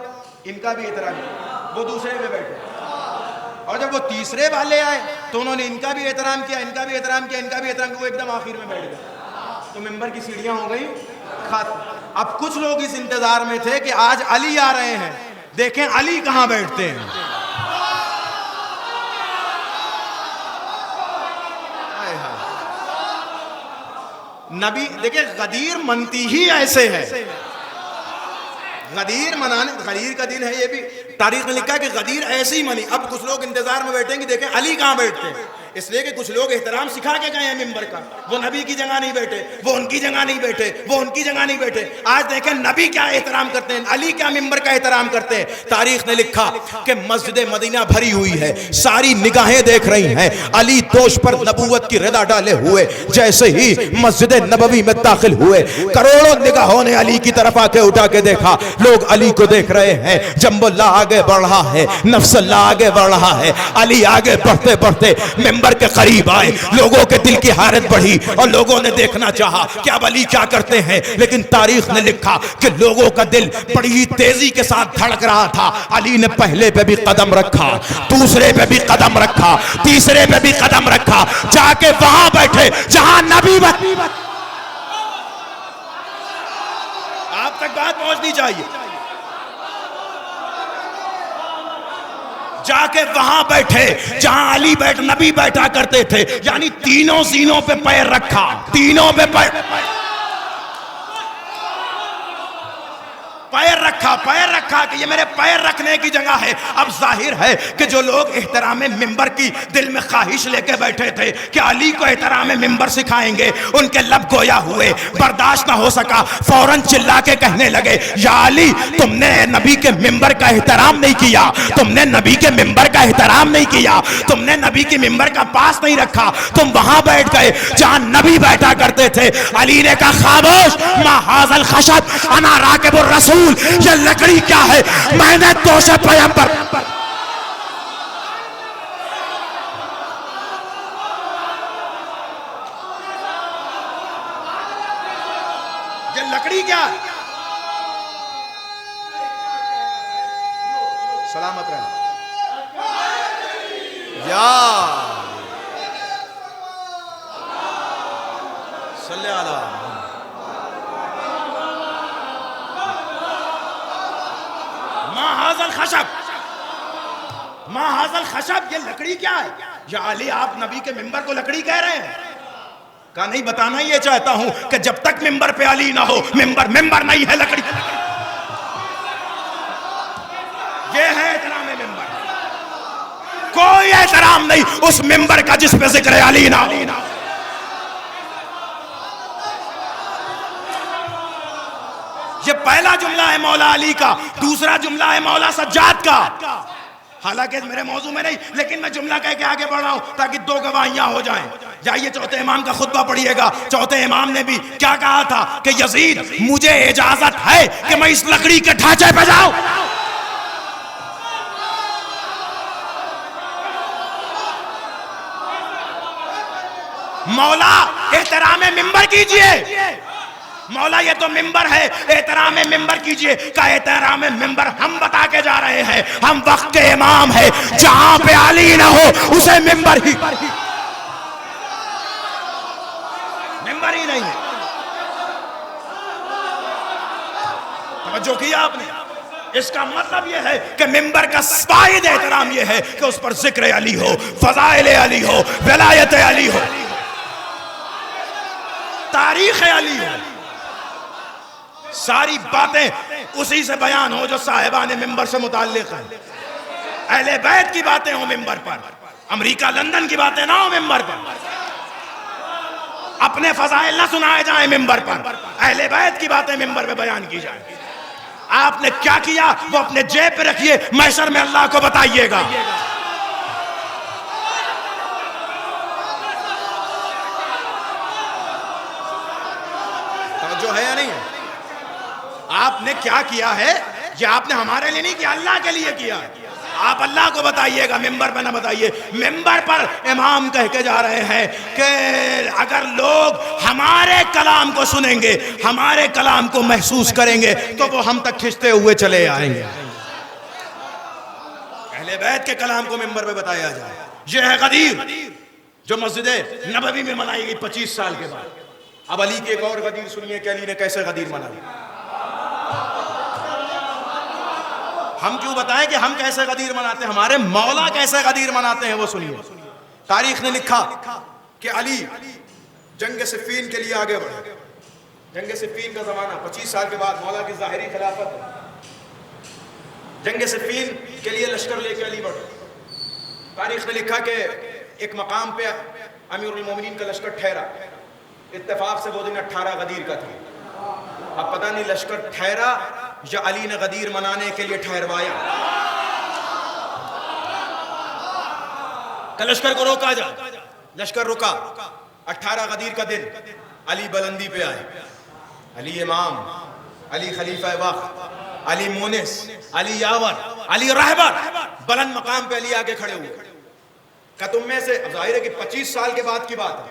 ان کا بھی احترام کیا, وہ دوسرے پہ بیٹھے. اور جب وہ تیسرے والے آئے تو انہوں نے ان کا بھی احترام کیا, ان کا بھی احترام کیا, ان کا بھی احترام کیا, وہ ایک دم آخر میں بیٹھ گئے. تو ممبر کی سیڑھیاں ہو گئی ختم. اب کچھ لوگ اس انتظار میں تھے کہ آج علی آ رہے ہیں, دیکھیں علی کہاں بیٹھتے ہیں. نبی دیکھیں غدیر منتی ہی ایسے ہے. غدیر منانے, غدیر کا دن ہے, یہ بھی تاریخ میں لکھا ہے کہ غدیر ایسے ہی منی. اب کچھ لوگ انتظار میں بیٹھیں گے دیکھیں علی کہاں بیٹھتے ہیں. اس لیے کہ کچھ لوگ احترام سکھا کے گئے ہیں ممبر کا, وہ نبی کی جگہ نہیں بیٹھے, وہ ان کی جگہ نہیں بیٹھے, وہ ان کی جگہ نہیں بیٹھے. آج دیکھیں نبی کیا احترام کرتے ہیں, علی کیا ممبر کا احترام کرتے ہیں. تاریخ نے لکھا کہ مسجد مدینہ بھری ہوئی ہے, ساری نگاہیں دیکھ رہی ہیں. علی دوش پر نبوت کی ردا ڈالے ہوئے جیسے ہی مسجد نبوی میں داخل ہوئے, کروڑوں نگاہوں نے علی کی طرف آ کے اٹھا کے دیکھا. لوگ علی کو دیکھ رہے ہیں. جنب اللہ آگے بڑھ رہا ہے, نفس اللہ آگے بڑھ رہا ہے. علی آگے بڑھتے بڑھتے ممبر کے قریب آئے. لوگوں کے دل کی حیرت بڑھی اور لوگوں نے دیکھنا چاہا کہ اب علی کیا کرتے ہیں. لیکن تاریخ نے لکھا کہ لوگوں کا دل بڑی ہی تیزی کے ساتھ دھڑک رہا تھا. علی نے پہلے پہ بھی قدم رکھا, دوسرے پہ بھی قدم رکھا, تیسرے پہ بھی قدم رکھا, جا کے وہاں بیٹھے جہاں نبی آپ تک بات پہنچنی چاہیے. جا کے وہاں بیٹھے جہاں علی نبی بیٹھا کرتے تھے. یعنی تینوں زینوں پہ پیر رکھا, تینوں پہ پیر رکھا کہ یہ میرے پیر رکھنے کی جگہ ہے. اب ظاہر ہے کہ جو لوگ احترام ممبر کی دل میں خواہش لے کے بیٹھے تھے کہ علی کو احترام ممبر سکھائیں گے, ان کے لب گویا ہوئے, برداشت نہ ہو سکا, فوراً چلا کے کہنے لگے یا علی تم نے نبی کے ممبر کا احترام نہیں کیا, تم نے نبی کے ممبر کا احترام نہیں کیا, تم نے نبی کے ممبر کا پاس نہیں رکھا, تم وہاں بیٹھ گئے جہاں نبی بیٹھا کرتے تھے. علی نے کہا خاموش, ما ھذا الخشب انا راکب الرسول, یہ لکڑی کیا ہے, میں نے دوش پیغمبر. یہ لکڑی کیا ہے, سلامت رہنا یا صلی اللہ ما حاضل خشب، ما حاضل خشب، یہ لکڑی کیا ہے؟ یا علی آپ نبی کے ممبر کو لکڑی کہہ رہے ہیں؟ کہا نہیں، بتانا یہ چاہتا ہوں کہ جب تک ممبر پہ علی نہ ہو ممبر ممبر نہیں ہے، لکڑی یہ ہے احترام ممبر، کوئی احترام نہیں اس ممبر کا جس پہ ذکر علی نہ ہو۔ یہ پہلا جملہ ہے مولا علی کا، دوسرا جملہ ہے مولا سجاد کا، حالانکہ میرے موضوع میں نہیں، لیکن میں جملہ کہہ کے آگے بڑھ رہا ہوں تاکہ دو گواہیاں ہو جائیں۔ جائیے چوتھے امام کا خطبہ پڑھیے گا، چوتھے امام نے بھی کیا کہا تھا کہ یزید مجھے اجازت ہے کہ میں اس لکڑی کے ڈھانچے پہ جاؤں۔ مولا احترام ممبر کیجئے، مولا یہ تو ممبر ہے، احترام ممبر کیجئے۔ کا احترام ممبر ہم بتا کے جا رہے ہیں، ہم وقت کے امام ہیں، جہاں پہ علی نہ ہو اسے ممبر ہی نہیں ہے۔ توجہ کیا آپ نے؟ اس کا مطلب یہ ہے کہ ممبر کا واحد احترام یہ ہے کہ اس پر ذکر علی ہو، فضائل علی ہو، ولایت علی ہو، تاریخ علی ہو، ساری باتیں اسی سے بیان ہو جو صاحبان ممبر سے متعلق ہیں۔ اہل بیت کی باتیں ہوں ممبر پر، امریکہ لندن کی باتیں نہ ہوں ممبر پر، اپنے فضائل نہ سنائے جائیں ممبر پر، اہل بیت کی باتیں ممبر پہ بیان کی جائیں۔ آپ نے کیا کیا وہ اپنے جیب پہ رکھیے، محشر میں اللہ کو بتائیے گا۔ توجہ ہے یا نہیں ہے؟ آپ نے کیا کیا ہے؟ یہ آپ نے ہمارے لیے نہیں کیا، اللہ کے لیے کیا ہے۔ آپ اللہ کو بتائیے گا، ممبر پہ نہ بتائیے۔ ممبر پر امام کہہ کے جا رہے ہیں کہ اگر لوگ ہمارے کلام کو سنیں گے، ہمارے کلام کو محسوس کریں گے تو وہ ہم تک کھنچتے ہوئے چلے آئیں گے۔ اہل بیت کے کلام کو ممبر پہ بتایا جائے۔ یہ ہے غدیر جو مسجد نبوی میں منائی گئی 25 سال کے بعد۔ اب علی کی ایک اور غدیر سنیے کہ علی نے کیسے غدیر منائی۔ ہم کیوں بتائیں کہ ہم کیسے غدیر مناتے ہیں، ہمارے مولا کیسے غدیر مناتے ہیں وہ سنیے۔ تاریخ نے لکھا کہ علی جنگ صفین کے لیے آگے بڑھے۔ جنگ صفین کا زمانہ 25 سال کے بعد مولا کی ظاہری خلافت ہے۔ جنگ صفین کے لیے لشکر لے کے علی بڑھے۔ تاریخ نے لکھا کہ ایک مقام پہ امیر المومنین کا لشکر ٹھہرا، اتفاق سے وہ دن 18 غدیر کا تھا۔ اب پتہ نہیں لشکر ٹھہرا یا علی نے غدیر منانے کے لیے ٹھہروایا کہ لشکر کو روکا جا۔ لشکر رکا، 18 غدیر کا دن، علی بلندی پہ آئے، علی امام، علی خلیفہ وقت، علی مونس، علی یاور، علی رہبر، بلند مقام پہ علی آگے کھڑے ہوئے کہ تم میں سے، ظاہر ہے کہ 25 سال کے بعد کی بات ہے،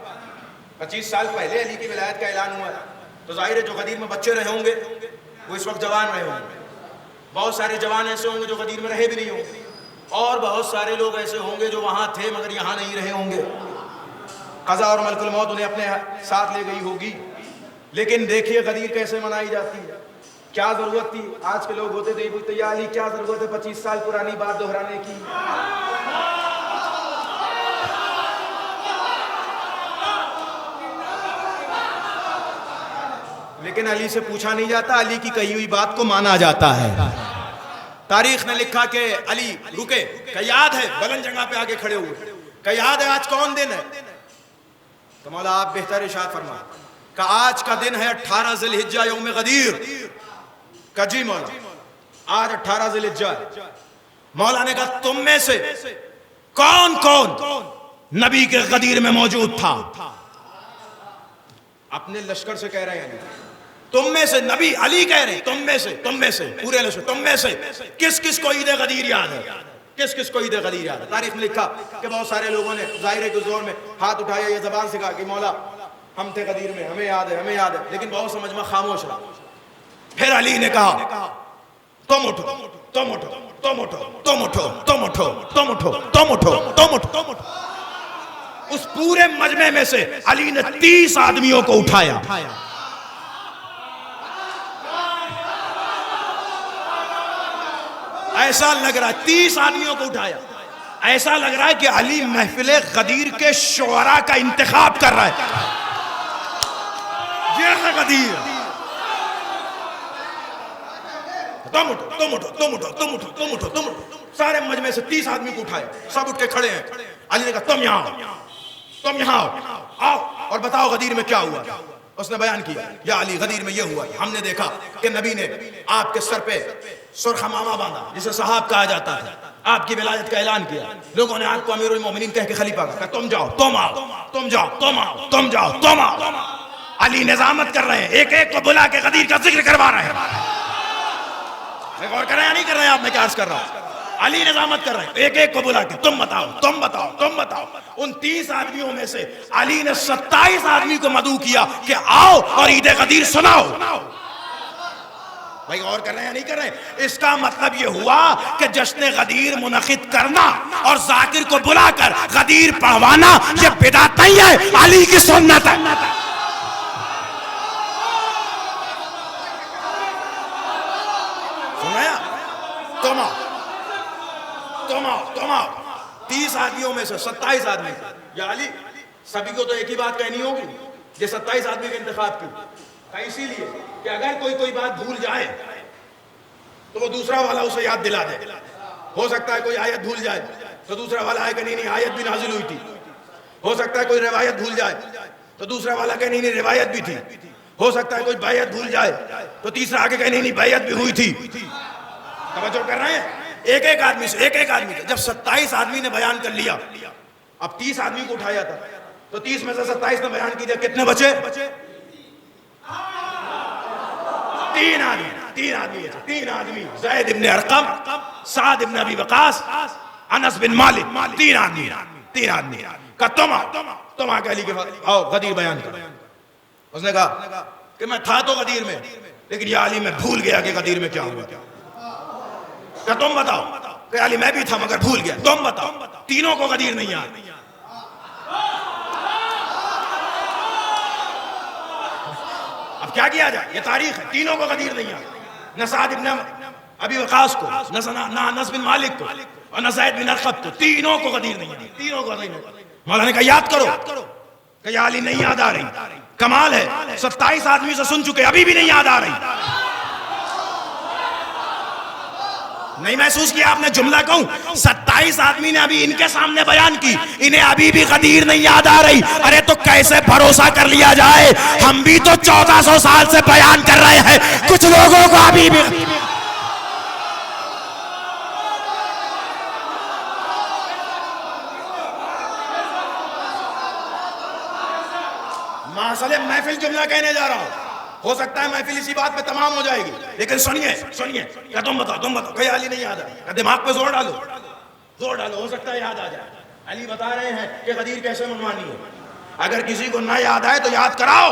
25 سال پہلے علی کی ولایت کا اعلان ہوا ہے، تو ظاہر ہے جو غدیر میں بچے رہے ہوں گے وہ اس وقت جوان رہے ہوں گے، بہت سارے جوان ایسے ہوں گے جو غدیر میں رہے بھی نہیں ہوں گے، اور بہت سارے لوگ ایسے ہوں گے جو وہاں تھے مگر یہاں نہیں رہے ہوں گے، قضا اور ملک الموت انہیں اپنے ساتھ لے گئی ہوگی۔ لیکن دیکھیے غدیر کیسے منائی جاتی ہے، کیا ضرورت تھی؟ آج کے لوگ ہوتے تھے پوچھتے یا علی کیا ضرورت ہے 25 سال پرانی بات دہرانے کی؟ لیکن علی سے پوچھا نہیں جاتا، علی کی کہی ہوئی بات کو مانا جاتا ہے۔ تاریخ نے لکھا کہ علی رکے، کہ یاد ہے، بلند جگہ پہ آگے کھڑے ہوئے، کہ یاد ہے آج کون دن ہے؟ تو مولا آپ بہتر ارشاد فرمائیں کہ آج کا دن ہے 18 ذی الحجہ یوم غدیر۔ کہ جی مولا آج 18 ذی الحجہ۔ مولا نے کہا تم میں سے کون کون نبی کے غدیر میں موجود تھا؟ اپنے لشکر سے کہہ رہے ہیں تم میں سے، نبی علی کہہ رہے ہیں تم میں سے پورے لشکر، تم میں سے کس کس کو عید غدیر یاد ہے؟ کس کس کو عید غدیر یاد ہے؟ تاریخ میں لکھا کہ بہت سارے لوگوں نے ظاہر ہے کہ زور میں ہاتھ اٹھایا، یہ زبان سے کہا کہ مولا ہم تھے غدیر میں، ہمیں یاد ہے ہمیں یاد ہے، لیکن بہت سمجھ میں خاموش رہا۔ پھر علی نے کہا تم اٹھو تم اٹھو، تم اٹھو تم اٹھو تم اٹھو تم اٹھو تم اٹھو تم اٹھو تم اٹھو. اس پورے مجمع میں سے علی نے 30 آدمیوں کو اٹھایا. ایسا لگ رہا ہے 30 آدمیوں کو اٹھایا. ایسا لگ رہا ہے کہ علی محفل غدیر کے شعراء کا انتخاب کر رہا ہے. یہ ہے غدیر. تم اٹھو تم اٹھو تم اٹھو تم اٹھو تم اٹھو تم اٹھو. سارے مجمع سے 30 آدمی کو اٹھائے. سب اٹھ کے کھڑے ہیں. علی نے کہا تم یہاں آؤ, تم یہاں آؤ اور بتاؤ غدیر میں کیا ہوا. اس نے بیان کیا, یا علی غدیر میں یہ ہوا, ہم نے دیکھا کہ نبی نے آپ کے سر پہ سرخ امامہ باندھا جسے صحاب کہا جاتا ہے, آپ کی ولایت کا اعلان کیا. لوگوں نے آپ کو امیر المومنین کہہ کے خلیفہ کہا. تم جاؤ تم آؤ تم جاؤ تم آؤ تم جاؤ تم آؤ. علی نظامت کر رہے ہیں, ایک ایک کو بلا کے غدیر کا ذکر کروا رہے ہیں. غور کر رہے ہیں نہیں کر رہے ہیں, آپ میں کیا عرض کر رہا ہوں. علی نظامت کر رہے ہیں, ایک ایک کو بلا کے تم بتاؤ تم بتاؤ تم بتاؤ. ان 30 آدمیوں میں سے علی نے 27 آدمی کو مدعو کیا کہ آؤ اور عید غدیر سناؤ. بھائی غور کر رہے ہیں نہیں کر رہے ہیں. اس کا مطلب یہ ہوا کہ جشن غدیر منعقد کرنا اور ذاکر کو بلا کر غدیر پڑھوانا یہ بدعت نہیں ہے, علی کی سنت ہے. سنایا تم آؤ تم آؤ تم آؤ. 30 آدمیوں میں سے 27 آدمی. یا علی سبھی کو تو ایک ہی بات کہنی ہوگی, یہ 27 آدمی کا انتخاب کیوں. اسی لیے کہ اگر کوئی بات بھول جائے تو وہ دوسرا والا اسے یاد دلا دے. ہو سکتا ہے کوئی آیت بھول جائے تو دوسرا والا آئے کہ نہیں آیت بھی نازل ہوئی تھی. ہو سکتا ہے کوئی روایت بھول جائے تو دوسرا والا کہ نہیں روایت بھی تھی. ہو سکتا ہے کوئی بیعت بھول جائے تو تیسرا آگے کہ نہیں بیعت بھی ہوئی تھی. توجہ کر رہے ہیں. ایک ایک آدمی سے ایک ایک آدمی سے جب 27 آدمی نے بیان کر لیا, اب 30 آدمی کو اٹھایا تھا تو 30 میں سے 27 نے بیان کیا. کتنے بچے؟ 3 آدمی. زید ابن ارقم, سعد ابن ابی وقاص, انس بن مالک. 3 آدمی کہ تم آ کے علی کے آؤ غدیر بیان کر. اس نے کہا کہ میں تھا تو غدیر میں, لیکن یا علی میں بھول گیا کہ غدیر میں کیا ہوا. کہ تم بتاؤ. کہ علی میں بھی تھا مگر بھول گیا. تم بتاؤ. تینوں کو غدیر نہیں آیا. اب کیا کیا جائے, یہ تاریخ ہے. تینوں کو غدیر نہیں آیا. نہ سعد ابن ابی وقاص کو, نہ انس بن مالک کو, اور نہ زید بن ارقم کو. تینوں کو غدیر نہیں آیا. تینوں کو غدیر نہیں آیا. مولانا نے کہا یاد کرو. کہ یا علی نہیں یاد آ رہی. کمال ہے 27 آدمی سے سن چکے, ابھی بھی نہیں یاد آ رہی. نہیں محسوس کیا آپ نے جملہ کہوں. 27 آدمی نے ابھی ان کے سامنے بیان کی, انہیں ابھی بھی غدیر نہیں یاد آ رہی. ارے تو کیسے بھروسہ کر لیا جائے, ہم بھی تو 1400 سال سے بیان کر رہے ہیں, کچھ لوگوں کو ابھی بھی. ماسل محفل جملہ کہنے جا رہا ہوں. ہو سکتا ہے محفل اسی بات پہ تمام ہو جائے گی, لیکن سنیے. کیا تم بتاؤ. کہ علی نہیں یاد آ. دماغ پہ زور ڈالو. ہو سکتا ہے یاد آ جائے. علی بتا رہے ہیں کہ غدیر کیسے منوانی ہے. اگر کسی کو نہ یاد آئے تو یاد کراؤ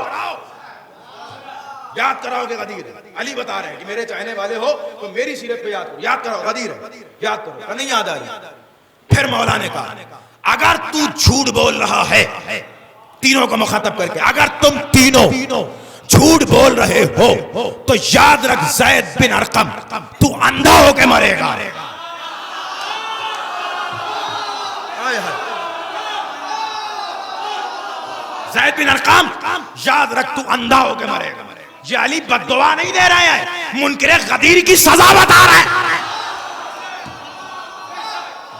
کہ غدیر ہے. علی بتا رہے ہیں کہ میرے چاہنے والے ہو تو میری سیرت پہ یاد کرو غدیر ہے. یاد کرو. نہیں یاد آ رہی. پھر مولا نے کہا اگر تو جھوٹ بول رہا ہے, تینوں کو مخاطب کر کے, اگر تم تینوں جھوٹ بول رہے ہو تو یاد رکھ زید بن ارقم تو اندھا ہو کے مرے گا. زید بن ارقم یاد رکھ تو اندھا ہو کے مرے گا. یہ علی بد دعا نہیں دے رہے ہیں, منکر غدیر کی سزا بتا رہے ہیں.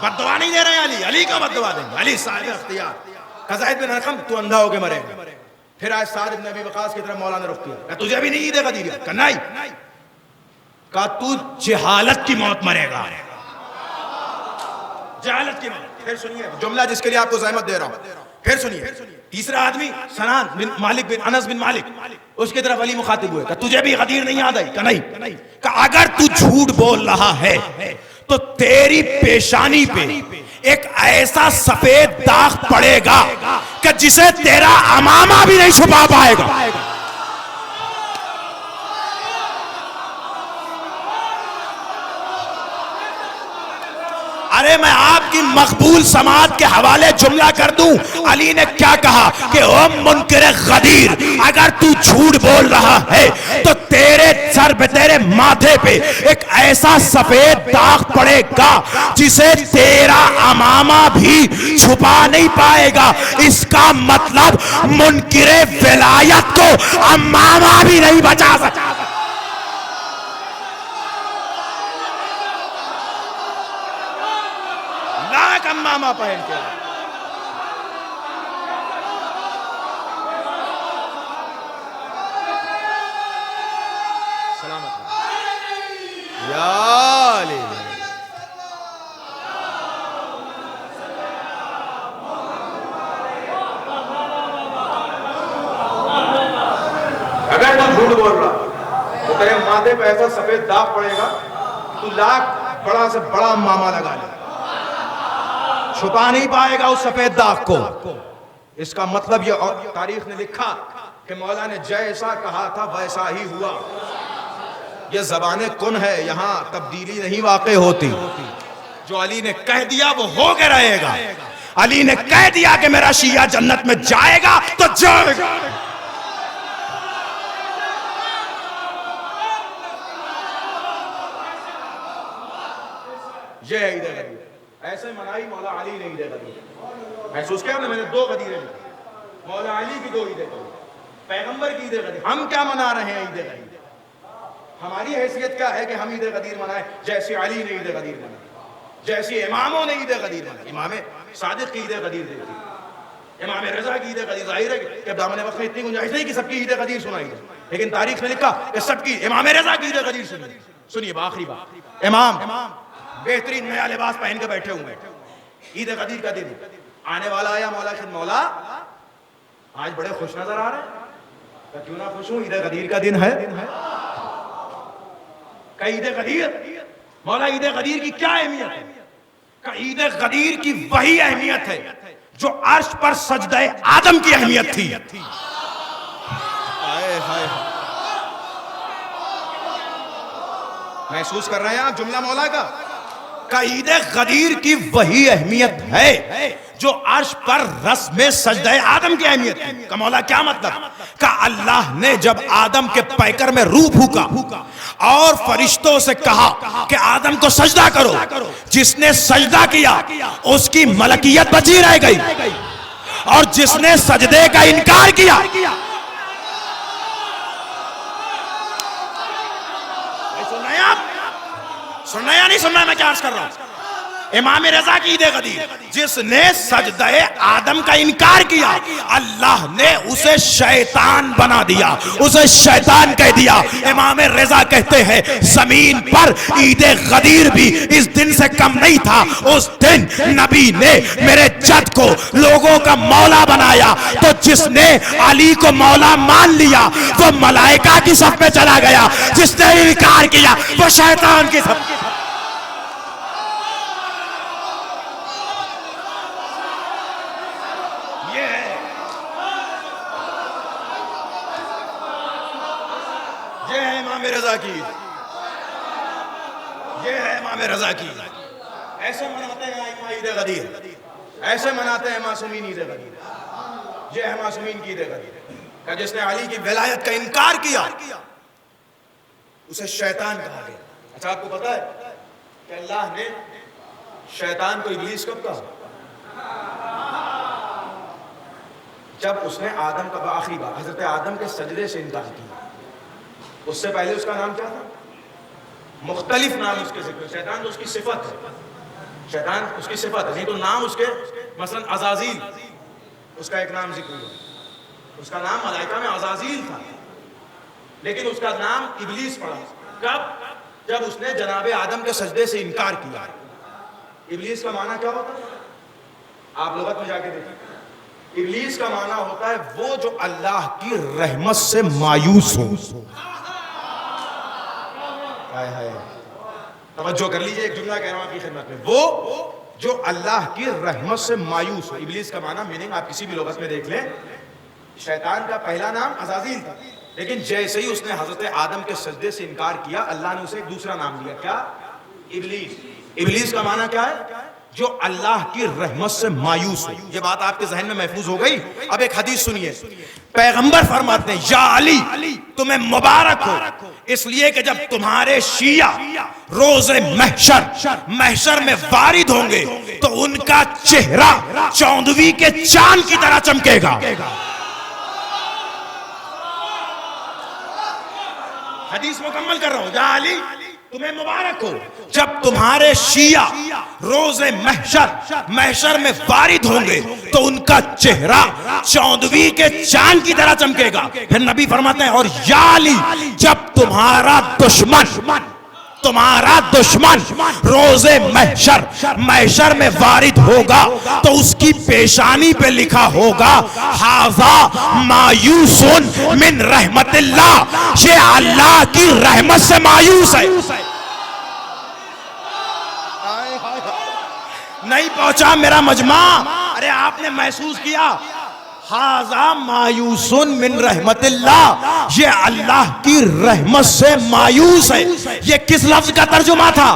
بد دعا نہیں دے رہے ہیں. علی کا بد دعا دیں گے. علی صاحب اختیار. زید بن ارقم تو اندھا ہو کے مرے گا. پھر آج سعد ابن ابی وقاص کی طرف مولانا رخ کیا. کہ تجھے بھی نہیں دے غدیر. کہ نہیں. کہ تو جہالت کی موت مرے گا. جہالت کی موت. پھر سنیے جملہ جس کے لیے آپ کو زحمت دے رہا ہوں. پھر سنیے. تیسرا آدمی سنان بن مالک بن انس بن مالک, اس کی طرف علی مخاطب ہوئے. کہ تجھے بھی غدیر نہیں یاد آئی. کہ نہیں. کہ اگر تو جھوٹ بول رہا ہے تو تیری پیشانی پہ ایک ایسا سفید داغ پڑے گا کہ جسے تیرا امامہ بھی نہیں چھپا پائے گا. کی مقبول سماعت کے حوالے جملہ کر دوں. علی نے کیا کہا کہ او منکر غدیر، اگر تو جھوٹ بول رہا ہے تو تیرے سر پہ، تیرے ماتھے پہ ایک ایسا سفید داغ پڑے گا جسے تیرا امامہ بھی چھپا نہیں پائے گا. اس کا مطلب منکر ولایت کو امامہ بھی نہیں بچا سکتا. لاکھ امامہ پہن کے سلامت یا علی. اگر تو جھوٹ بول رہا تو تیرے ماتھے پہ ایسا سفید داغ پڑے گا تو لاکھ بڑا سے بڑا ماما لگا لے، چھپا نہیں پائے گا اس سفید داغ کو. اس کا مطلب یہ، اور تاریخ نے لکھا کہ مولا نے جیسا کہا تھا ویسا ہی ہوا. یہ زبان کن ہے، یہاں تبدیلی نہیں واقع ہوتی. جو علی نے کہہ دیا وہ ہو کے رہے گا. علی نے کہہ دیا کہ میرا شیعہ جنت میں جائے گا تو جائے گا. یہ ہے عید غدیر. ایسے منائی مولا علی نے عید غدیر. محسوس کیا میں نے دو غدیریں لکھی، مولا علی کی دو عید غدیر، پیغمبر کی عید غدیر. ہم کیا منا رہے ہیں عید غدیر؟ ہماری حیثیت کیا ہے کہ ہم عید غدیر منائیں جیسی علی نے عید غدیر منائی، جیسی اماموں نے عید غدیر منائی. امام صادق کی عید غدیر دیکھی، امام رضا کی عید غدیر. ظاہر ہے کہ دامن وقت میں اتنی گنجائش نہیں کہ سب کی عید غدیر سنائی جائے، لیکن تاریخ نے لکھا کہ سب کی امام رضا کی عید غدیر سنائی. سنیے آخری بات، امام بہترین نیا لباس پہن کے بیٹھے ہوئے، عید غدیر کا دن آنے والا ہے. مولا خد مولا آج بڑے خوش نظر آ رہے ہیں. کیوں نہ خوش ہوں؟ عید غدیر کا دن ہے. کہ عید غدیر، مولا عید غدیر کی کیا اہمیت ہے؟ کہ عید غدیر کی وہی اہمیت ہے جو عرش پر سجدہ آدم کی اہمیت تھی. محسوس کر رہے ہیں آپ جملہ مولا کا؟ کہ عید غدیر کی وہی اہمیت ہے جو عرش پر رسم سجدہ آدم کی اہمیت ہے. کہ مولا کیا مطلب؟ کہ اللہ نے جب آدم کے پیکر میں روح پھونکا اور فرشتوں سے کہا کہ آدم کو سجدہ کرو، جس نے سجدہ کیا اس کی ملکیت بچی رہ گئی، اور جس نے سجدے کا انکار کیا سننا یا نہیں سننا میں کیا عرض کر رہا ہوں؟ امام رضا کی عید غدیر، جس نے سجدہ آدم کا انکار کیا اللہ نے اسے شیطان بنا دیا، اسے شیطان کہہ دیا. امام رضا کہتے ہیں زمین پر عید غدیر بھی اس دن سے کم نہیں تھا. اس دن نبی نے میرے جد کو لوگوں کا مولا بنایا، تو جس نے علی کو مولا مان لیا وہ ملائکہ کی صف میں چلا گیا، جس نے انکار کیا وہ شیطان کی صف. یہ ہے امام رضا کی. ایسے مناتے ہیں ائمہ عید غدیر، ایسے مناتے ہیں معصومین عید غدیر. یہ ہے معصومین کی عید غدیر کہ جس نے علی کی ولایت کا انکار کیا اسے شیطان کہا گیا. اچھا آپ کو پتا ہے کہ اللہ نے شیطان کو ابلیس کب کہا؟ جب اس نے آدم کا آخری بار حضرت آدم کے سجدے سے انکار کیا. اس سے پہلے اس کا نام کیا تھا؟ مختلف نام اس کے ذکر. شیطان تو اس کی صفت ہے، شیطان اس کی صفت ہے، نہیں تو نام اس کے مثلا عزازیل اس کا ایک نام ذکر ہوا. اس کا نام ملائکہ میں عزازیل تھا، لیکن اس کا نام ابلیس پڑا. کب؟ جب اس نے جناب آدم کے سجدے سے انکار کیا. ابلیس کا معنی کیا ہوتا ہے؟ آپ لغت میں جا کے دیکھیں. ابلیس کا معنی ہوتا ہے وہ جو اللہ کی رحمت سے مایوس ہو. توجہ کر لیجئے، ایک جملہ کہہ رہا ہوں آپ کی خدمت میں. وہ جو اللہ کی رحمت سے مایوس ہو. ابلیس کا معنی میننگ آپ کسی بھی لغت میں دیکھ لیں. شیطان کا پہلا نام عزازیل تھا، لیکن جیسے ہی اس نے حضرت آدم کے سجدے سے انکار کیا اللہ نے اسے ایک دوسرا نام دیا. کیا؟ ابلیس. ابلیس کا معنی کیا ہے؟ جو اللہ کی رحمت سے مایوس ہو. یہ بات آپ کے ذہن میں محفوظ ہو گئی. اب ایک حدیث سنیے. پیغمبر فرماتے ہیں یا علی تمہیں مبارک ہو اس لیے کہ جب تمہارے شیعہ روز محشر میں وارد ہوں گے تو ان کا چہرہ چاندوی کے چاند کی طرح چمکے گا. حدیث مکمل کر رہا ہوں. یا علی تمہیں مبارک ہو جب تمہارے شیعہ روز محشر میں وارد ہوں گے تو ان کا چہرہ چاندوی کے چاند کی طرح چمکے گا. پھر نبی فرماتے ہیں اور یا علی جب تمہارا دشمن روز محشر میں وارد ہوگا تو اس کی پیشانی پہ لکھا ہوگا ھذا مایوس من رحمت اللہ، یہ اللہ کی رحمت سے مایوس ہے. نہیں پہنچا میرا مجمع؟ ارے آپ نے محسوس کیا ھذا مایوس من رحمت اللہ، یہ اللہ کی رحمت سے مایوس ہے. یہ کس لفظ کا ترجمہ تھا؟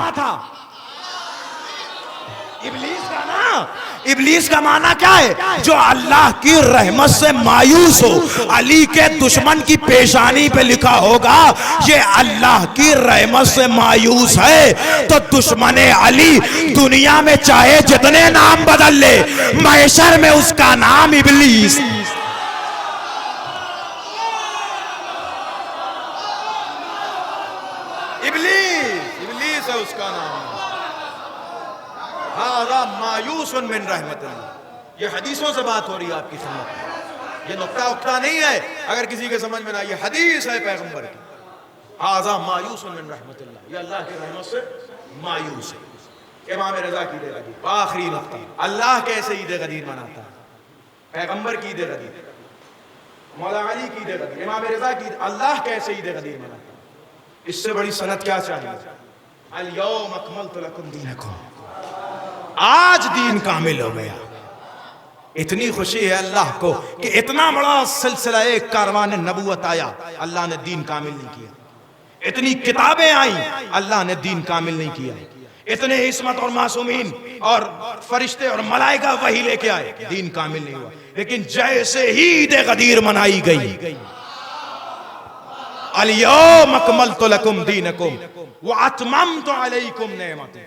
ابلیس کا نا. ابلیس کا معنی کیا ہے؟ جو اللہ کی رحمت سے مایوس ہو. علی کے دشمن کی پیشانی پہ لکھا ہوگا یہ اللہ کی رحمت سے مایوس ہے، تو دشمن علی دنیا میں چاہے جتنے نام بدل لے محشر میں اس کا نام ابلیس. ابلیس ہے اس کا نام. ھذا مایوس من رحمت اللہ. یہ حدیثوں سے بات ہو رہی ہے آپ کی خدمت میں. یہ نقطہ اکتا نہیں ہے اگر کسی کے سمجھ میں نہ. یہ حدیث ہے پیغمبر کی. ھذا مایوس من رحمت اللہ، یہ اللہ کی رحمت سے مایوس ہے. امام رضا کی عید غدیر. آخری نقطہ، اللہ کیسے عید غدیر مناتا ہے؟ پیغمبر کی عید غدیر، مولا علی کی عید غدیر، امام رضا کی. اللہ کیسے عید غدیر مناتا ہے؟ اس سے بڑی سند کیا چاہیے؟ الیوم اکملت لکم دینکم، آج دین کامل ہو گیا. اتنی خوشی ہے اللہ کو کہ اتنا بڑا سلسلہ ایک کاروان نبوت آیا، اللہ نے دین کامل نہیں کیا. اتنی کتابیں آئیں، اللہ نے دین کامل نہیں کیا. اتنے عصمت اور معصومین اور فرشتے اور ملائکہ وحی لے کے آئے، دین کامل نہیں ہوا. لیکن جیسے ہی عید غدیر منائی گئی، الیوم اکملت لکم دینکم واتممت علیکم نعمتی.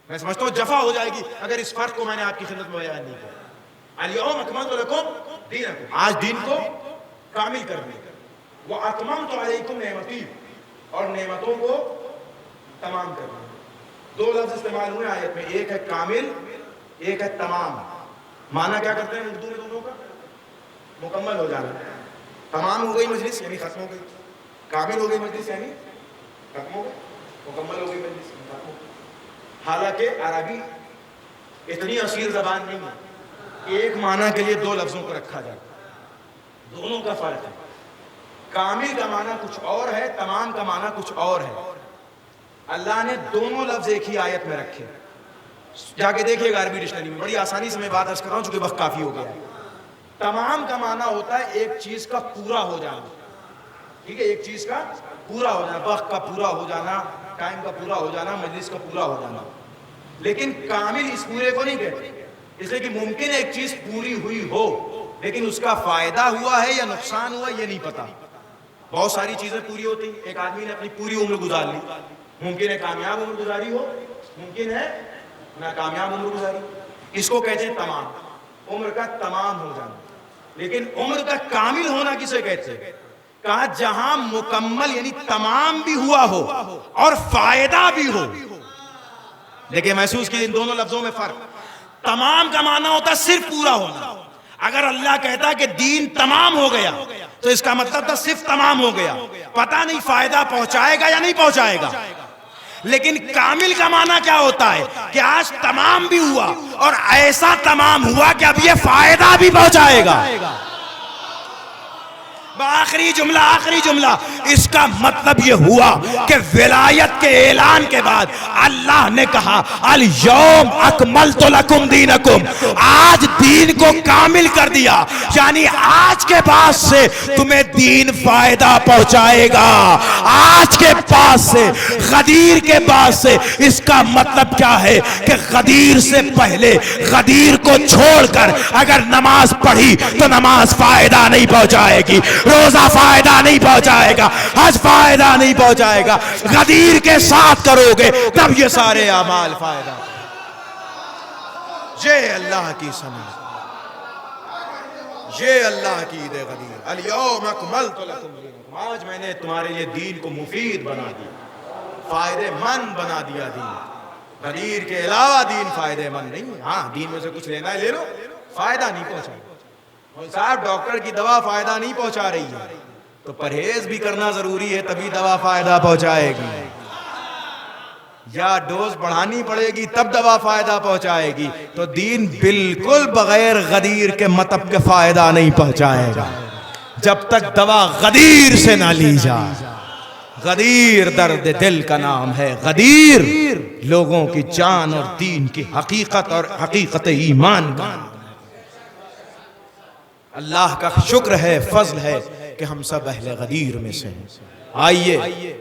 میں سمجھتا ہوں جفا ہو جائے گی اگر اس فرق کو میں نے آپ کی خدمت میں بیان نہیں کیا. الیوم اکملت لکم دینکم، آج دین کو کامل کر دیا. واتممت علیکم نعمتی، اور نعمتوں کو تمام کر دیا. دو لفظ استعمال ہوئے آیت میں، ایک ہے کامل، ایک ہے تمام. معنی کیا کرتے ہیں اردو میں دونوں کا؟ مکمل ہو جانا. تمام ہو گئی مجلس یعنی ختم ہو گئی، کامل ہو گئی مجلس یعنی ختم ہو گئی، مکمل ہو گئی مجلس یعنی ختم ہو گئی. حالانکہ عربی اتنی اصیل زبان نہیں ہے، ایک معنی کے لیے دو لفظوں کو رکھا جاتا. دونوں کا فرق ہے. کامل کا معنی کچھ اور ہے، تمام کا معنی کچھ اور ہے. اللہ نے دونوں لفظ ایک ہی آیت میں رکھے. جا کے دیکھیے گا عربی ڈکشنری میں. بڑی آسانی سے میں بات عرض کر رہا ہوں چونکہ وقت کافی ہو گیا ہے. تمام کا معنی ہوتا ہے ایک چیز کا پورا ہو جانا. ٹھیک ہے، ایک چیز کا پورا ہو جانا، وقت کا پورا ہو جانا، ٹائم کا پورا ہو جانا، مجلس کا پورا ہو جانا. لیکن کامل اس پورے کو نہیں کہتے، اس لیے کہ ممکن ایک چیز پوری ہوئی ہو لیکن اس کا فائدہ ہوا ہے یا نقصان ہوا یہ نہیں پتا. بہت ساری چیزیں پوری ہوتی ہیں. ایک آدمی نے اپنی پوری عمر گزار لی، ممکن ہے کامیاب عمر گزاری ہو، ممکن ہے ناکامیاب عمر گزاری. اس کو کہتے ہیں تمام، عمر کا تمام ہو جانا. لیکن عمر کا کامل ہونا کسے کہتے ہیں؟ کہا جہاں مکمل یعنی تمام بھی ہوا ہو اور فائدہ بھی ہو. دیکھیں محسوس کی ان دونوں لفظوں میں فرق. تمام کا معنی ہوتا ہے صرف پورا ہونا. اگر اللہ کہتا کہ دین تمام ہو گیا تو اس کا مطلب تھا صرف تمام ہو گیا، پتہ نہیں فائدہ پہنچائے گا یا نہیں پہنچائے گا. لیکن کامل کا معنی کیا ہوتا ہے کہ آج تمام بھی ہوا اور ایسا تمام ہوا کہ اب یہ فائدہ بھی پہنچائے گا. آخری جملہ اس کا مطلب یہ ہوا کہ ولایت کے اعلان کے بعد اللہ نے کہا الیوم اکملت لکم دینکم، آج دین کو کامل کر دیا، یعنی آج کے بعد سے تمہیں دین فائدہ پہنچائے گا۔ آج کے بعد سے، غدیر کے بعد سے، اس کا مطلب کیا ہے کہ غدیر سے پہلے غدیر کو چھوڑ کر اگر نماز پڑھی تو نماز فائدہ نہیں پہنچائے گی، روزہ فائدہ نہیں پہنچائے گا، حج فائدہ نہیں پہنچائے گا۔ غدیر کے ساتھ کرو گے تب یہ سارے اعمال فائدہ۔ یہ اللہ کی سمجھ، یہ اللہ کی عید غدیر۔ الیوم اکملت لکم دینکم، آج میں نے تمہارے لیے دین کو مفید بنا دیا، فائدے مند بنا دیا دین۔ غدیر کے علاوہ دین فائدے مند نہیں ہے۔ ہاں دین میں سے کچھ لینا ہے لے لو، فائدہ نہیں پہنچائے۔ صاحب ڈاکٹر کی دوا فائدہ نہیں پہنچا رہی ہے تو پرہیز بھی کرنا ضروری ہے، تبھی دوا فائدہ پہنچائے گی، یا ڈوز بڑھانی پڑے گی تب دوا فائدہ پہنچائے گی۔ تو دین بالکل بغیر غدیر کے مطلب کے فائدہ نہیں پہنچائے گا جب تک دوا غدیر سے نہ لی جائے۔ غدیر درد دل کا نام ہے، غدیر لوگوں کی جان اور دین کی حقیقت اور حقیقت ایمان کا نام۔ اللہ کا شکر ہے، فضل ہے کہ ہم سب اہل غدیر میں سے ہیں۔ آئیے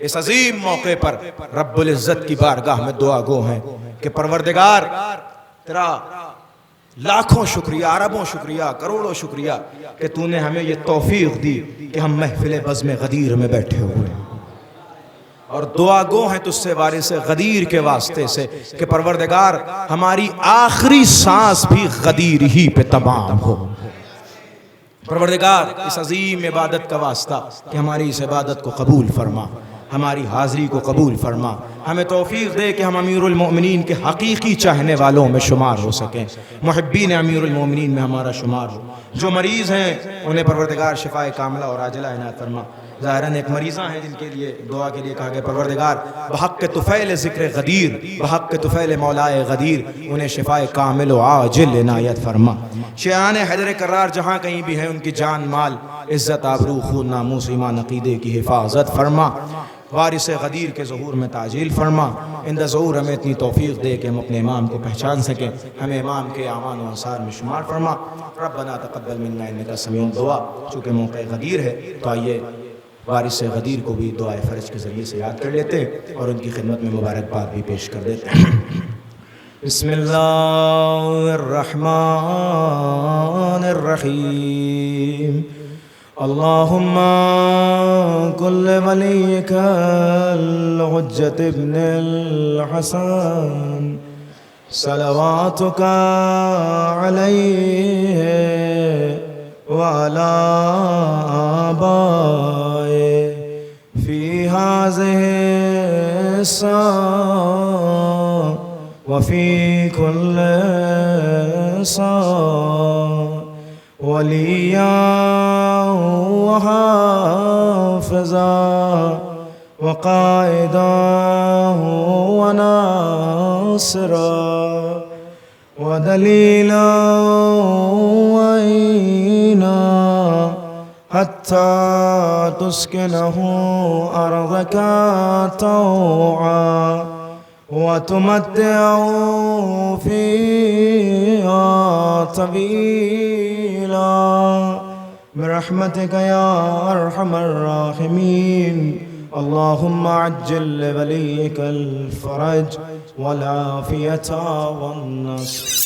اس عظیم موقع پر رب العزت کی بارگاہ میں دعا گو ہیں کہ پروردگار تیرا لاکھوں شکریہ، اربوں شکریہ، کروڑوں شکریہ کہ تو نے ہمیں یہ توفیق دی کہ ہم محفل بزم غدیر میں بیٹھے ہوئے ہیں، اور دعا گو ہیں تجھ سے وارث غدیر کے واسطے سے کہ پروردگار ہماری آخری سانس بھی غدیر ہی پہ تمام ہو۔ پروردگار اس عظیم عبادت کا واسطہ کہ ہماری اس عبادت کو قبول فرما، ہماری حاضری کو قبول فرما، ہمیں توفیق دے کہ ہم امیر المؤمنین کے حقیقی چاہنے والوں میں شمار ہو سکیں، محبین امیر المؤمنین میں ہمارا شمار ہو۔ جو مریض ہیں انہیں پروردگار شفائے کاملہ اور عاجلہ عنایت فرما۔ ظاہراً ایک مریضاں ہیں جن کے لیے دعا کے لیے کہا گیا پروردگار بحق طفیل ذکر غدیر، بحق طفیل مولائے غدیر انہیں شفائے کامل و عاجل عنایت فرما۔ شیعان حیدر کرار جہاں کہیں بھی ہیں ان کی جان مال عزت آبرو خون ناموس ایمان عقیدے کی حفاظت فرما۔ وارث غدیر کے ظہور میں تعجیل فرما۔ اندہ ظہور ہمیں اتنی توفیق دے کہ ہم اپنے امام کو پہچان سکیں، ہمیں امام کے اعوان و انصار میں شمار فرما۔ ربنا تقبل منا انک سمیع الدعاء۔ چونکہ موقع غدیر ہے تو آئیے وارث غدیر کو بھی دعائے فرج کے ذریعے سے یاد کر لیتے ہیں اور ان کی خدمت میں مبارکباد بھی پیش کر دیتے ہیں۔ بسم اللہ الرحمن الرحیم۔ اللہم کل ولیک الحجۃ ابن الحسن صلواتک علیہ وعلى آبائه في هذه الساعة وفي كل ساعة وليا وحافظا وقائدا وناصرا ودليلا وعينا حتى تسكنه أرضك طوعا وتمتعه فيها طويلا برحمتك يا أرحم الراحمين. اللهم عجل لوليك الفرج والعافية والنصر.